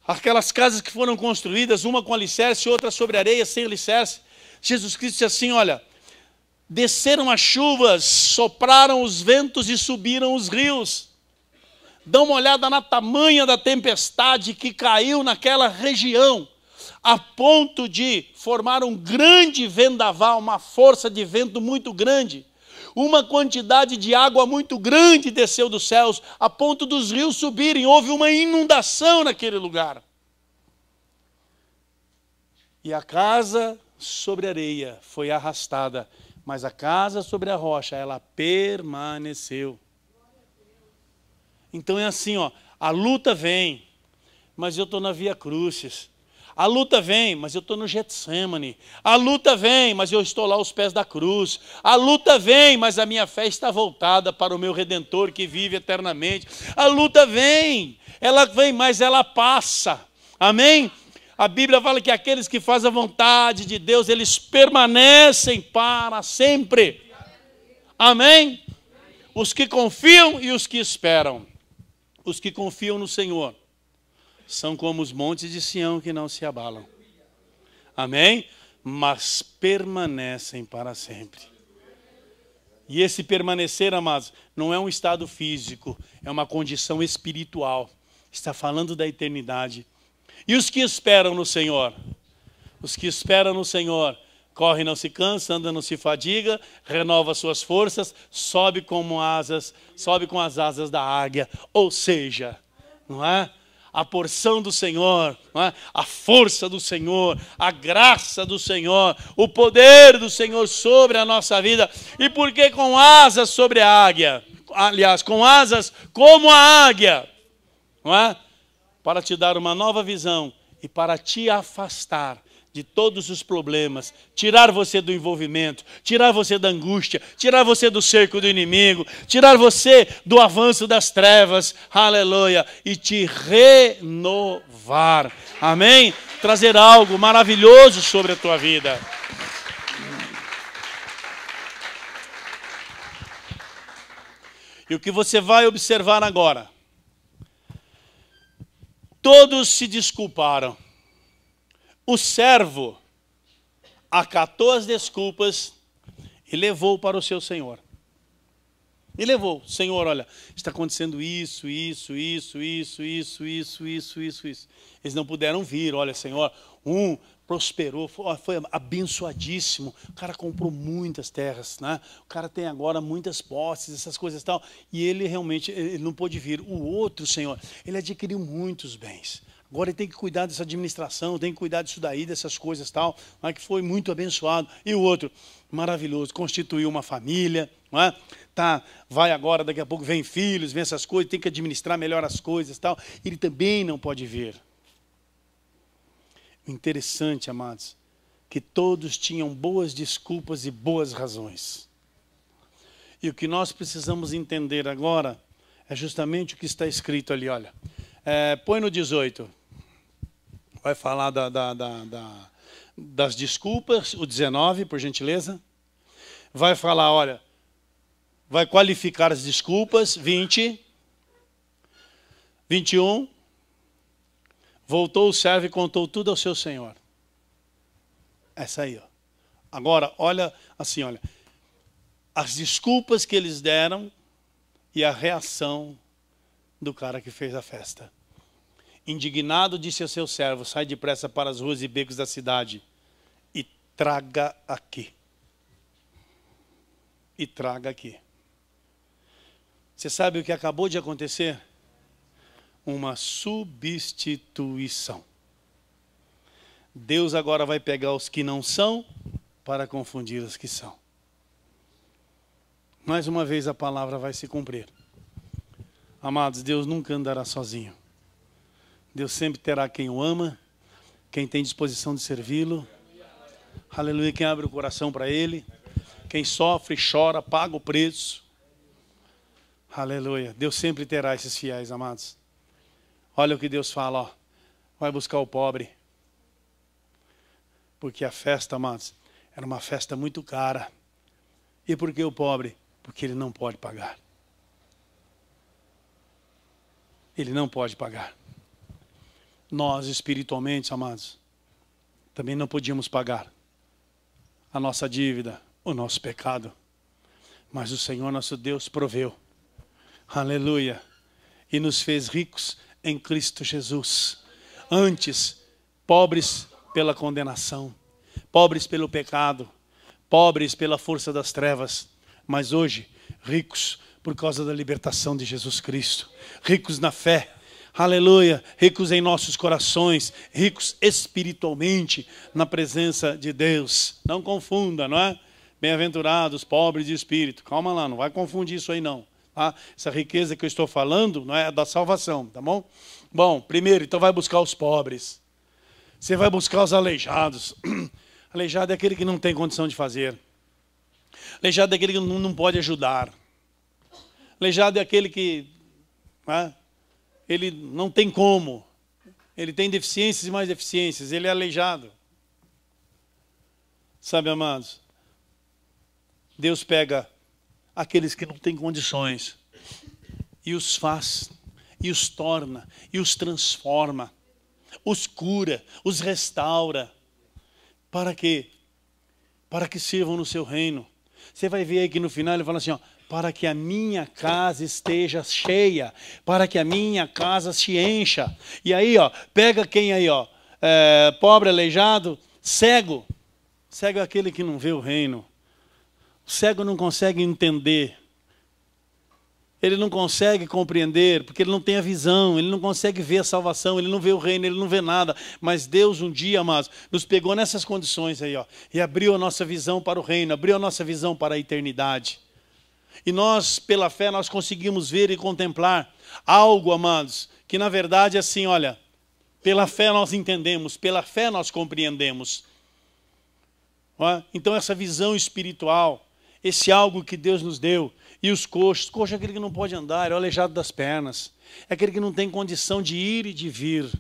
C: aquelas casas que foram construídas, uma com alicerce, outra sobre areia, sem alicerce. Jesus Cristo disse assim, olha, desceram as chuvas, sopraram os ventos e subiram os rios. Dá uma olhada na tamanha da tempestade que caiu naquela região, a ponto de formar um grande vendaval, uma força de vento muito grande. Uma quantidade de água muito grande desceu dos céus, a ponto dos rios subirem. Houve uma inundação naquele lugar. E a casa sobre a areia foi arrastada, mas a casa sobre a rocha, ela permaneceu. Então é assim, ó, a luta vem, mas eu estou na Via Crucis. A luta vem, mas eu estou no Getsemane. A luta vem, mas eu estou lá aos pés da cruz. A luta vem, mas a minha fé está voltada para o meu Redentor que vive eternamente. A luta vem, ela vem, mas ela passa. Amém? A Bíblia fala que aqueles que fazem a vontade de Deus, eles permanecem para sempre. Amém? Os que confiam e os que esperam. Os que confiam no Senhor são como os montes de Sião que não se abalam. Amém? Mas permanecem para sempre. E esse permanecer, amados, não é um estado físico, é uma condição espiritual. Está falando da eternidade.
B: E os que esperam no Senhor? Os que esperam no Senhor, corre não se cansa, anda não se fadiga, renova suas forças, sobe com as asas da águia. Ou seja, não é? A porção do Senhor, não é? A força do Senhor, a graça do Senhor, o poder do Senhor sobre a nossa vida. E por que com asas sobre a águia? Aliás, com asas como a águia, não é? Para te dar uma nova visão e para te afastar de todos os problemas, tirar você do envolvimento, tirar você da angústia, tirar você do cerco do inimigo, tirar você do avanço das trevas, aleluia, e te renovar, amém? Trazer algo maravilhoso sobre a tua vida. E o que você vai observar agora? Todos se desculparam. O servo acatou as desculpas e levou para o seu senhor. E levou, Senhor, olha, está acontecendo isso. Eles não puderam vir, olha, Senhor, prosperou, foi abençoadíssimo, o cara comprou muitas terras, né? O cara tem agora muitas posses, essas coisas e tal, e ele realmente ele não pôde vir. O outro, Senhor, ele adquiriu muitos bens. Agora ele tem que cuidar dessa administração, tem que cuidar disso daí, dessas coisas e tal, né, que foi muito abençoado. E o outro, maravilhoso, constituiu uma família, não é? Vai agora, daqui a pouco vem filhos, vem essas coisas, tem que administrar melhor as coisas e tal. Ele também não pode vir. O interessante, amados, que todos tinham boas desculpas e boas razões. E o que nós precisamos entender agora é justamente o que está escrito ali, olha. Põe no 18. Vai falar das desculpas, o 19, por gentileza. Vai falar, olha, vai qualificar as desculpas, 20. 21. Voltou o servo e contou tudo ao seu senhor. Essa aí, ó. Agora, olha, assim, olha. As desculpas que eles deram e a reação do cara que fez a festa. Indignado, disse ao seu servo, sai depressa para as ruas e becos da cidade e traga aqui. E traga aqui. Você sabe o que acabou de acontecer? Uma substituição. Deus agora vai pegar os que não são para confundir os que são. Mais uma vez a palavra vai se cumprir. Amados, Deus nunca andará sozinho. Deus sempre terá quem o ama, quem tem disposição de servi-lo. Aleluia, quem abre o coração para Ele. Quem sofre, chora, paga o preço. Aleluia, Deus sempre terá esses fiéis, amados. Olha o que Deus fala, ó. Vai buscar o pobre. Porque a festa, amados, era uma festa muito cara. E por que o pobre? Porque ele não pode pagar. Ele não pode pagar. Nós, espiritualmente, amados, também não podíamos pagar a nossa dívida, o nosso pecado. Mas o Senhor nosso Deus proveu. Aleluia. E nos fez ricos em Cristo Jesus. Antes, pobres pela condenação, pobres pelo pecado, pobres pela força das trevas. Mas hoje, ricos por causa da libertação de Jesus Cristo. Ricos na fé. Aleluia, ricos em nossos corações, ricos espiritualmente na presença de Deus. Não confunda, não é? Bem-aventurados, pobres de espírito. Calma lá, não vai confundir isso aí não. Tá? Essa riqueza que eu estou falando não é da salvação, tá bom? Bom, primeiro, então vai buscar os pobres. Você vai buscar os aleijados. Aleijado é aquele que não tem condição de fazer. Aleijado é aquele que não pode ajudar. Aleijado é aquele que... ele não tem como. Ele tem deficiências e mais deficiências. Ele é aleijado. Sabe, amados? Deus pega aqueles que não têm condições e os faz, e os torna, e os transforma, os cura, os restaura. Para quê? Para que sirvam no seu reino. Você vai ver aí que no final ele fala assim, ó, para que a minha casa esteja cheia, para que a minha casa se encha. E aí, ó, pega quem aí, ó, pobre, aleijado, cego. Cego é aquele que não vê o reino. O cego não consegue entender. Ele não consegue compreender, porque ele não tem a visão, ele não consegue ver a salvação, ele não vê o reino, ele não vê nada. Mas Deus um dia, amados, nos pegou nessas condições aí, ó, e abriu a nossa visão para o reino, abriu a nossa visão para a eternidade. E nós, pela fé, nós conseguimos ver e contemplar algo, amados, que na verdade, assim, olha, pela fé nós entendemos, pela fé nós compreendemos. Então essa visão espiritual, esse algo que Deus nos deu, e os coxos, coxo é aquele que não pode andar, é o aleijado das pernas, é aquele que não tem condição de ir e de vir.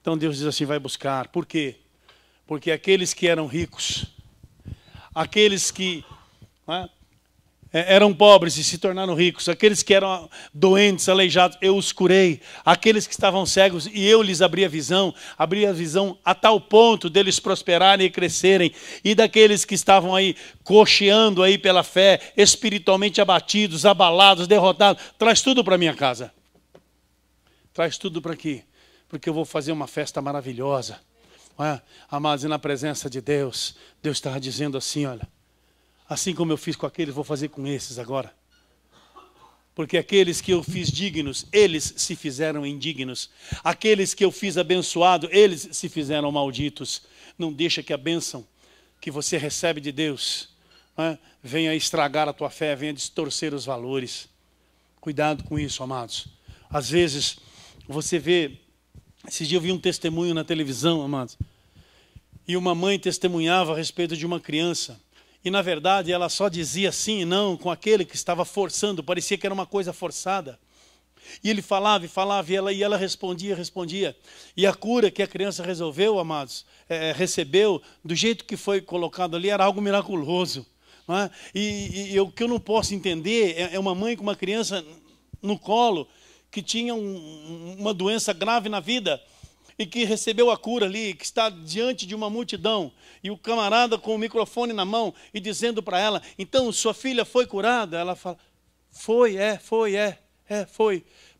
B: Então Deus diz assim, vai buscar. Por quê? Porque aqueles que eram ricos, aqueles que eram pobres e se tornaram ricos, aqueles que eram doentes, aleijados, eu os curei, aqueles que estavam cegos e eu lhes abri a visão a tal ponto deles prosperarem e crescerem, e daqueles que estavam aí cocheando aí pela fé, espiritualmente abatidos, abalados, derrotados, traz tudo para minha casa. Traz tudo para aqui, porque eu vou fazer uma festa maravilhosa. Amados, e na presença de Deus, Deus estava dizendo assim, olha, assim como eu fiz com aqueles, vou fazer com esses agora. Porque aqueles que eu fiz dignos, eles se fizeram indignos. Aqueles que eu fiz abençoado, eles se fizeram malditos. Não deixa que a bênção que você recebe de Deus venha estragar a tua fé, venha distorcer os valores. Cuidado com isso, amados. Às vezes, você vê... Esse dia eu vi um testemunho na televisão, amados. E uma mãe testemunhava a respeito de uma criança. E, na verdade, ela só dizia sim e não com aquele que estava forçando. Parecia que era uma coisa forçada. E ele falava e falava, e ela respondia. E a cura que a criança resolveu, amados, recebeu, do jeito que foi colocado ali, era algo miraculoso. Não é? E o que eu não posso entender é uma mãe com uma criança no colo que tinha uma doença grave na vida, e que recebeu a cura ali, que está diante de uma multidão, e o camarada com o microfone na mão e dizendo para ela, então sua filha foi curada? Ela fala, foi.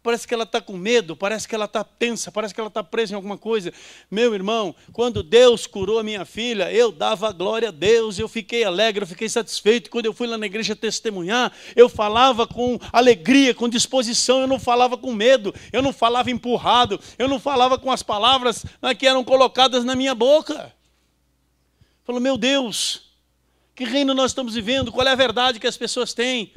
B: Parece que ela está com medo, parece que ela está tensa, parece que ela está presa em alguma coisa. Meu irmão, quando Deus curou a minha filha, eu dava glória a Deus, eu fiquei alegre, eu fiquei satisfeito. Quando eu fui lá na igreja testemunhar, eu falava com alegria, com disposição, eu não falava com medo, eu não falava empurrado, eu não falava com as palavras que eram colocadas na minha boca. Falou, meu Deus, que reino nós estamos vivendo? Qual é a verdade que as pessoas têm?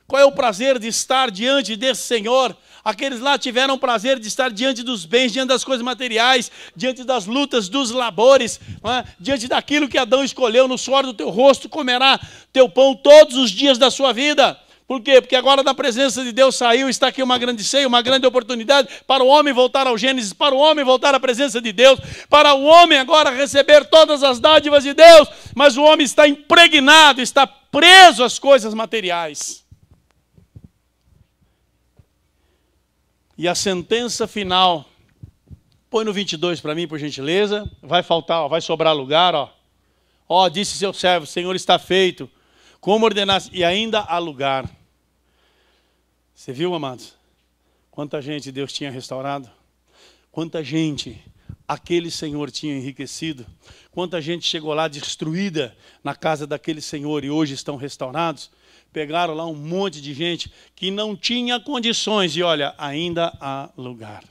B: Qual é o prazer de estar diante desse Senhor? Aqueles lá tiveram o prazer de estar diante dos bens, diante das coisas materiais, diante das lutas, dos labores, diante daquilo que Adão escolheu, no suor do teu rosto comerá teu pão todos os dias da sua vida. Por quê? Porque agora da presença de Deus saiu, está aqui uma grande ceia, uma grande oportunidade para o homem voltar ao Gênesis, para o homem voltar à presença de Deus, para o homem agora receber todas as dádivas de Deus, mas o homem está impregnado, está preso às coisas materiais. E a sentença final, põe no 22 para mim, por gentileza, vai faltar, vai sobrar lugar, ó. Disse seu servo, o Senhor está feito, como ordenasse, e ainda há lugar. Você viu, amados? Quanta gente Deus tinha restaurado, quanta gente aquele Senhor tinha enriquecido, quanta gente chegou lá destruída na casa daquele Senhor e hoje estão restaurados. Pegaram lá um monte de gente que não tinha condições e olha, ainda há lugar.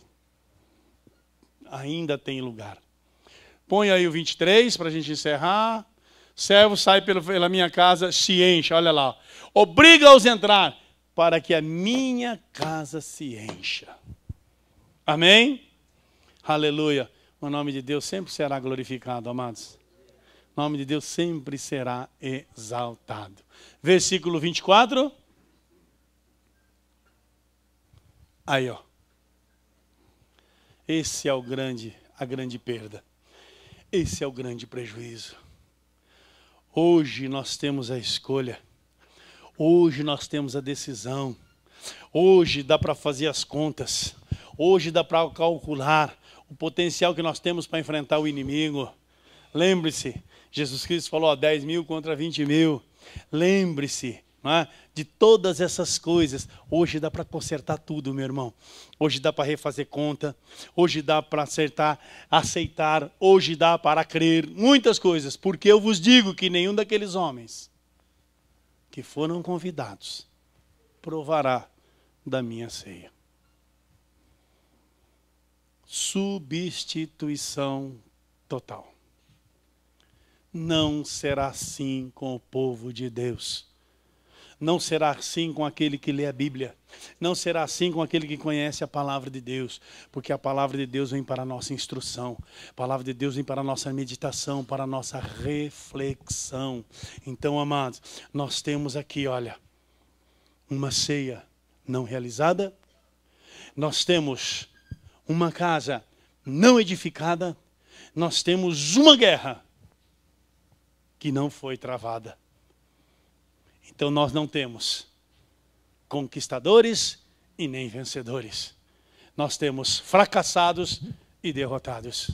B: Ainda tem lugar. Põe aí o 23 para a gente encerrar. Servo sai pela minha casa, se enche, olha lá. Obriga-os a entrar para que a minha casa se encha. Amém? Aleluia. O nome de Deus sempre será glorificado, amados. O nome de Deus sempre será exaltado. Versículo 24. Aí, ó. Esse é a grande perda. Esse é o grande prejuízo. Hoje nós temos a escolha. Hoje nós temos a decisão. Hoje dá para fazer as contas. Hoje dá para calcular o potencial que nós temos para enfrentar o inimigo. Lembre-se, Jesus Cristo falou, 10 mil contra 20 mil. Lembre-se, não é, de todas essas coisas. Hoje dá para consertar tudo, meu irmão. Hoje dá para refazer conta. Hoje dá para acertar, aceitar. Hoje dá para crer. Muitas coisas. Porque eu vos digo que nenhum daqueles homens que foram convidados provará da minha ceia. Substituição total. Não será assim com o povo de Deus. Não será assim com aquele que lê a Bíblia. Não será assim com aquele que conhece a palavra de Deus. Porque a palavra de Deus vem para a nossa instrução. A palavra de Deus vem para a nossa meditação, para a nossa reflexão. Então, amados, nós temos aqui, olha, uma ceia não realizada. Nós temos uma casa não edificada. Nós temos uma guerra que não foi travada. Então nós não temos conquistadores e nem vencedores. Nós temos fracassados e derrotados.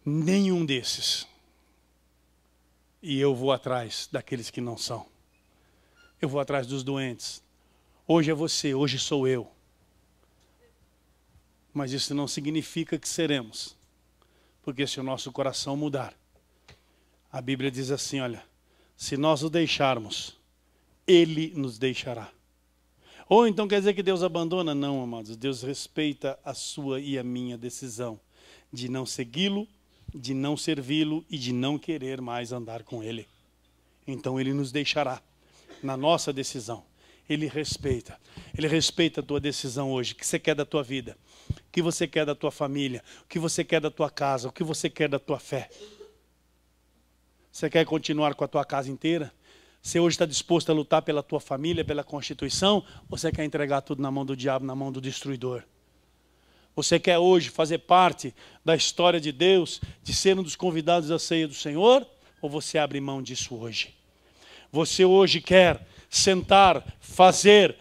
B: Nenhum desses. E eu vou atrás daqueles que não são. Eu vou atrás dos doentes. Hoje é você, hoje sou eu. Mas isso não significa que seremos. Porque se o nosso coração mudar, a Bíblia diz assim, olha, se nós o deixarmos, Ele nos deixará. Ou então quer dizer que Deus abandona? Não, amados. Deus respeita a sua e a minha decisão de não segui-lo, de não servi-lo e de não querer mais andar com Ele. Então Ele nos deixará na nossa decisão. Ele respeita. Ele respeita a tua decisão hoje. O que você quer da tua vida? O que você quer da tua família? O que você quer da tua casa? O que você quer da tua fé? Você quer continuar com a tua casa inteira? Você hoje está disposto a lutar pela tua família, pela Constituição? Ou você quer entregar tudo na mão do diabo, na mão do destruidor? Você quer hoje fazer parte da história de Deus, de ser um dos convidados da ceia do Senhor? Ou você abre mão disso hoje? Você hoje quer sentar, fazer,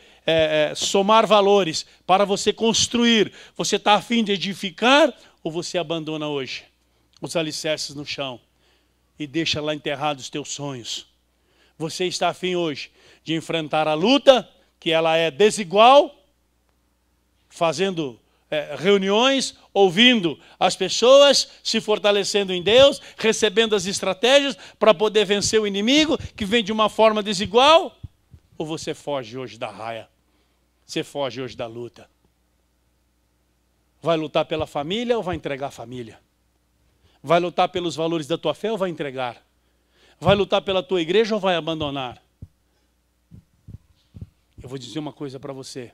B: somar valores para você construir? Você está a fim de edificar? Ou você abandona hoje os alicerces no chão e deixa lá enterrados os teus sonhos? Você está a fim hoje de enfrentar a luta, que ela é desigual, fazendo reuniões, ouvindo as pessoas, se fortalecendo em Deus, recebendo as estratégias para poder vencer o inimigo, que vem de uma forma desigual? Ou você foge hoje da raia? Você foge hoje da luta? Vai lutar pela família ou vai entregar a família? Vai lutar pelos valores da tua fé ou vai entregar? Vai lutar pela tua igreja ou vai abandonar? Eu vou dizer uma coisa para você.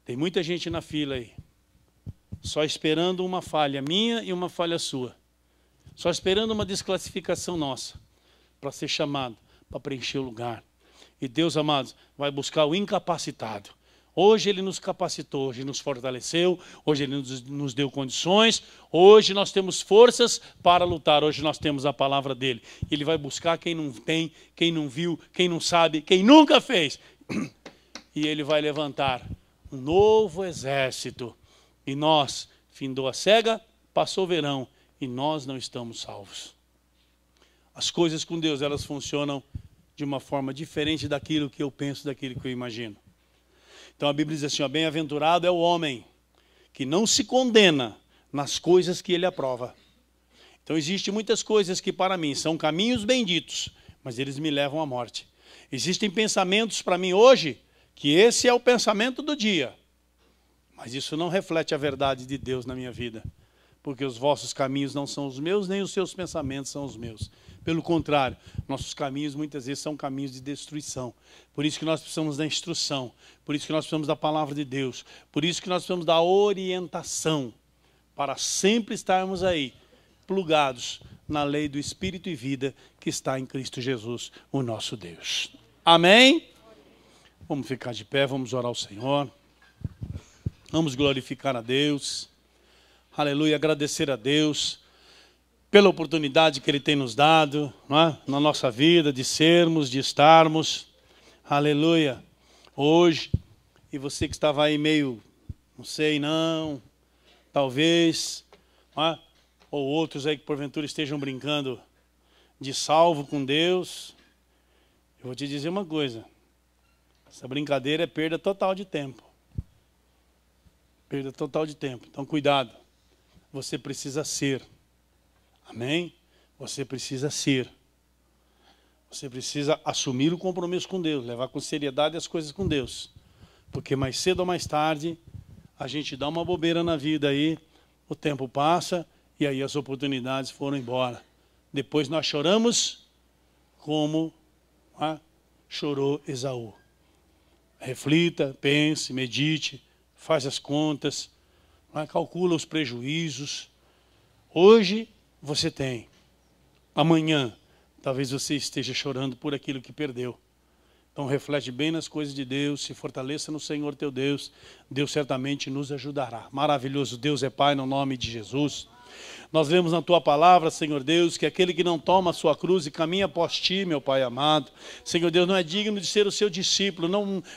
B: Tem muita gente na fila aí, só esperando uma falha minha e uma falha sua. Só esperando uma desclassificação nossa, para ser chamado, para preencher o lugar. E Deus, amados, vai buscar o incapacitado. Hoje Ele nos capacitou, hoje nos fortaleceu, hoje Ele nos deu condições, hoje nós temos forças para lutar, hoje nós temos a palavra dEle. Ele vai buscar quem não tem, quem não viu, quem não sabe, quem nunca fez. E Ele vai levantar um novo exército. E nós, findou a cega, passou o verão, e nós não estamos salvos. As coisas com Deus, elas funcionam de uma forma diferente daquilo que eu penso, daquilo que eu imagino. Então a Bíblia diz assim, ó, bem-aventurado é o homem que não se condena nas coisas que ele aprova. Então existem muitas coisas que para mim são caminhos benditos, mas eles me levam à morte. Existem pensamentos para mim hoje, que esse é o pensamento do dia. Mas isso não reflete a verdade de Deus na minha vida. Porque os vossos caminhos não são os meus, nem os seus pensamentos são os meus. Pelo contrário, nossos caminhos muitas vezes são caminhos de destruição. Por isso que nós precisamos da instrução. Por isso que nós precisamos da palavra de Deus. Por isso que nós precisamos da orientação. Para sempre estarmos aí, plugados na lei do Espírito e vida que está em Cristo Jesus, o nosso Deus. Amém? Vamos ficar de pé, vamos orar ao Senhor. Vamos glorificar a Deus. Aleluia, agradecer a Deus pela oportunidade que Ele tem nos dado, não é? Na nossa vida, de sermos, de estarmos. Aleluia. Hoje, e você que estava aí meio, não sei, não, talvez, não é? ou outros aí que porventura estejam brincando de salvo com Deus, eu vou te dizer uma coisa. Essa brincadeira é perda total de tempo. Perda total de tempo. Então, cuidado. Você precisa ser. Amém? Você precisa ser. Você precisa assumir o compromisso com Deus, levar com seriedade as coisas com Deus. Porque mais cedo ou mais tarde, a gente dá uma bobeira na vida aí, o tempo passa e aí as oportunidades foram embora. Depois nós choramos como chorou Esaú. Reflita, pense, medite, faz as contas, calcula os prejuízos. Hoje você tem, amanhã talvez você esteja chorando por aquilo que perdeu. Então reflete bem nas coisas de Deus, se fortaleça no Senhor teu Deus. Deus certamente nos ajudará. Maravilhoso Deus é Pai, no nome de Jesus. Nós vemos na tua palavra, Senhor Deus, que aquele que não toma a sua cruz e caminha após ti, meu Pai amado, Senhor Deus, não é digno de ser o seu discípulo,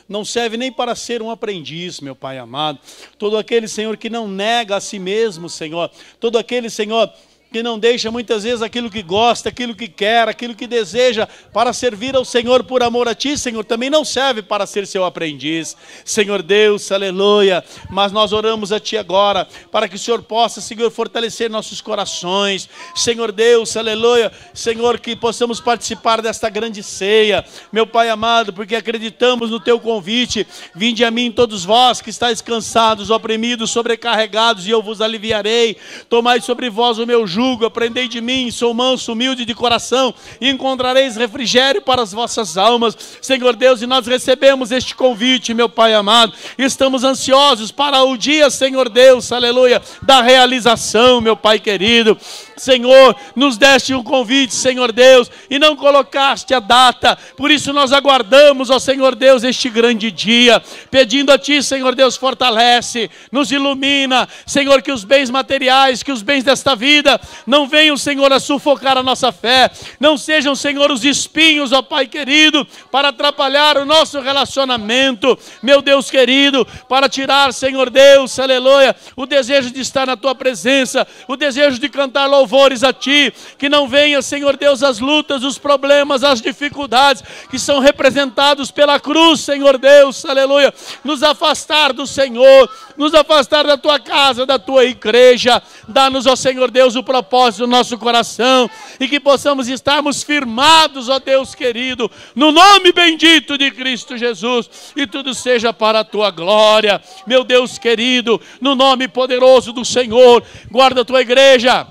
B: não serve nem para ser um aprendiz, meu Pai amado. Todo aquele, Senhor, que não nega a si mesmo, Senhor, todo aquele, Senhor, que não deixa muitas vezes aquilo que gosta, aquilo que quer, aquilo que deseja para servir ao Senhor por amor a ti, Senhor, também não serve para ser seu aprendiz. Senhor Deus, aleluia, mas nós oramos a ti agora, para que o Senhor possa, Senhor, fortalecer nossos corações. Senhor Deus, aleluia, Senhor, que possamos participar desta grande ceia, meu Pai amado, porque acreditamos no teu convite. Vinde a mim todos vós que estáis cansados, oprimidos, sobrecarregados, e eu vos aliviarei. Tomai sobre vós o meu jugo, aprendei de mim, sou manso, humilde de coração, e encontrareis refrigério para as vossas almas. Senhor Deus, e nós recebemos este convite, meu Pai amado, estamos ansiosos para o dia, Senhor Deus, aleluia, da realização, meu Pai querido. Senhor, nos deste um convite, Senhor Deus, e não colocaste a data, por isso nós aguardamos, ó Senhor Deus, este grande dia, pedindo a ti, Senhor Deus, fortalece, nos ilumina, Senhor, que os bens materiais, que os bens desta vida não venham, Senhor, a sufocar a nossa fé, não sejam, Senhor, os espinhos, ó Pai querido, para atrapalhar o nosso relacionamento, meu Deus querido, para tirar, Senhor Deus, aleluia, o desejo de estar na tua presença, o desejo de cantar louvores a ti, que não venha, Senhor Deus, as lutas, os problemas, as dificuldades que são representados pela cruz, Senhor Deus, aleluia, nos afastar do Senhor, nos afastar da tua casa, da tua igreja. Dá-nos, ó Senhor Deus, o propósito do nosso coração e que possamos estarmos firmados, ó Deus querido, no nome bendito de Cristo Jesus, e tudo seja para a tua glória, meu Deus querido, no nome poderoso do Senhor. Guarda a tua igreja,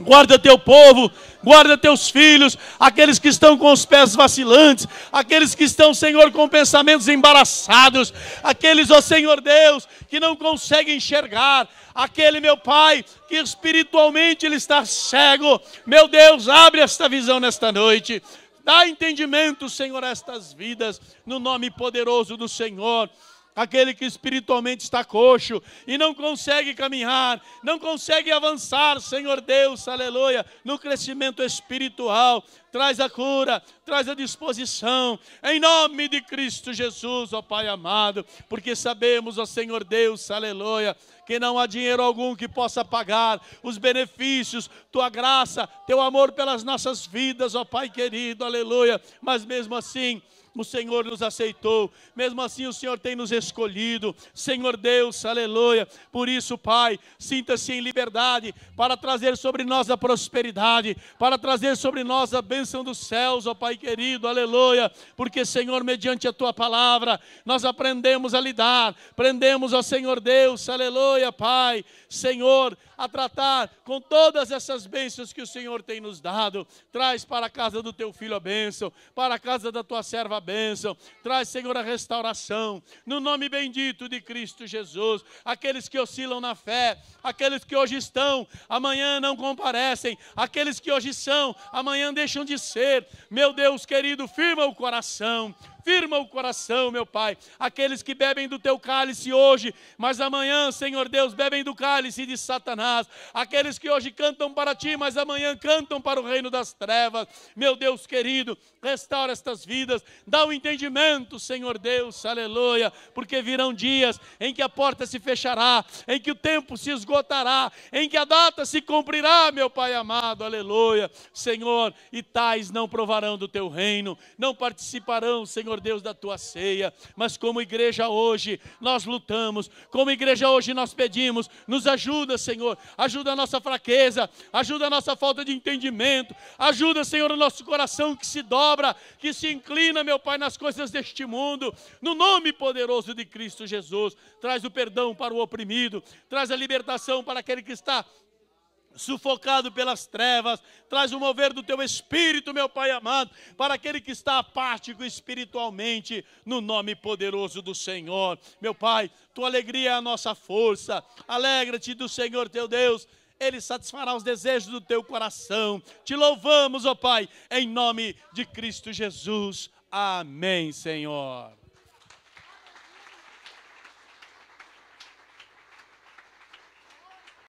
B: guarda teu povo, guarda teus filhos, aqueles que estão com os pés vacilantes, aqueles que estão, Senhor, com pensamentos embaraçados, aqueles, ó Senhor Deus, que não conseguem enxergar, aquele, meu Pai, que espiritualmente ele está cego. Meu Deus, abre esta visão nesta noite, dá entendimento, Senhor, a estas vidas, no nome poderoso do Senhor. Aquele que espiritualmente está coxo e não consegue caminhar, não consegue avançar, Senhor Deus, aleluia, no crescimento espiritual, traz a cura, traz a disposição, em nome de Cristo Jesus, ó Pai amado, porque sabemos, ó Senhor Deus, aleluia, que não há dinheiro algum que possa pagar os benefícios, tua graça, teu amor pelas nossas vidas, ó Pai querido, aleluia, mas mesmo assim, o Senhor nos aceitou, mesmo assim o Senhor tem nos escolhido, Senhor Deus, aleluia. Por isso, Pai, sinta-se em liberdade para trazer sobre nós a prosperidade, para trazer sobre nós a bênção dos céus, ó Pai querido, aleluia. Porque, Senhor, mediante a Tua palavra, nós aprendemos a lidar, aprendemos, ó Senhor Deus, aleluia, Pai, Senhor, a tratar com todas essas bênçãos que o Senhor tem nos dado. Traz para a casa do Teu Filho a bênção, para a casa da Tua serva a bênção. Traz, Senhor, a restauração, no nome bendito de Cristo Jesus. Aqueles que oscilam na fé, aqueles que hoje estão, amanhã não comparecem, aqueles que hoje são, amanhã deixam de ser. Meu Deus querido, firma o coração, firma o coração, meu Pai. Aqueles que bebem do teu cálice hoje, mas amanhã, Senhor Deus, bebem do cálice de Satanás. Aqueles que hoje cantam para ti, mas amanhã cantam para o reino das trevas. Meu Deus querido, restaura estas vidas, dá o entendimento, Senhor Deus, aleluia, porque virão dias em que a porta se fechará, em que o tempo se esgotará, em que a data se cumprirá, meu Pai amado, aleluia, Senhor, e tais não provarão do teu reino, não participarão, Senhor Deus, da tua ceia, mas como igreja hoje, nós lutamos, como igreja hoje nós pedimos, nos ajuda, Senhor, ajuda a nossa fraqueza, ajuda a nossa falta de entendimento, ajuda, Senhor, o nosso coração que se dobra, que se inclina, meu Pai, nas coisas deste mundo, no nome poderoso de Cristo Jesus. Traz o perdão para o oprimido, traz a libertação para aquele que está sufocado pelas trevas, traz o mover do teu Espírito, meu Pai amado, para aquele que está apático espiritualmente, no nome poderoso do Senhor. Meu Pai, tua alegria é a nossa força, alegra-te do Senhor teu Deus, Ele satisfará os desejos do teu coração. Te louvamos, ó Pai, em nome de Cristo Jesus. Amém, Senhor.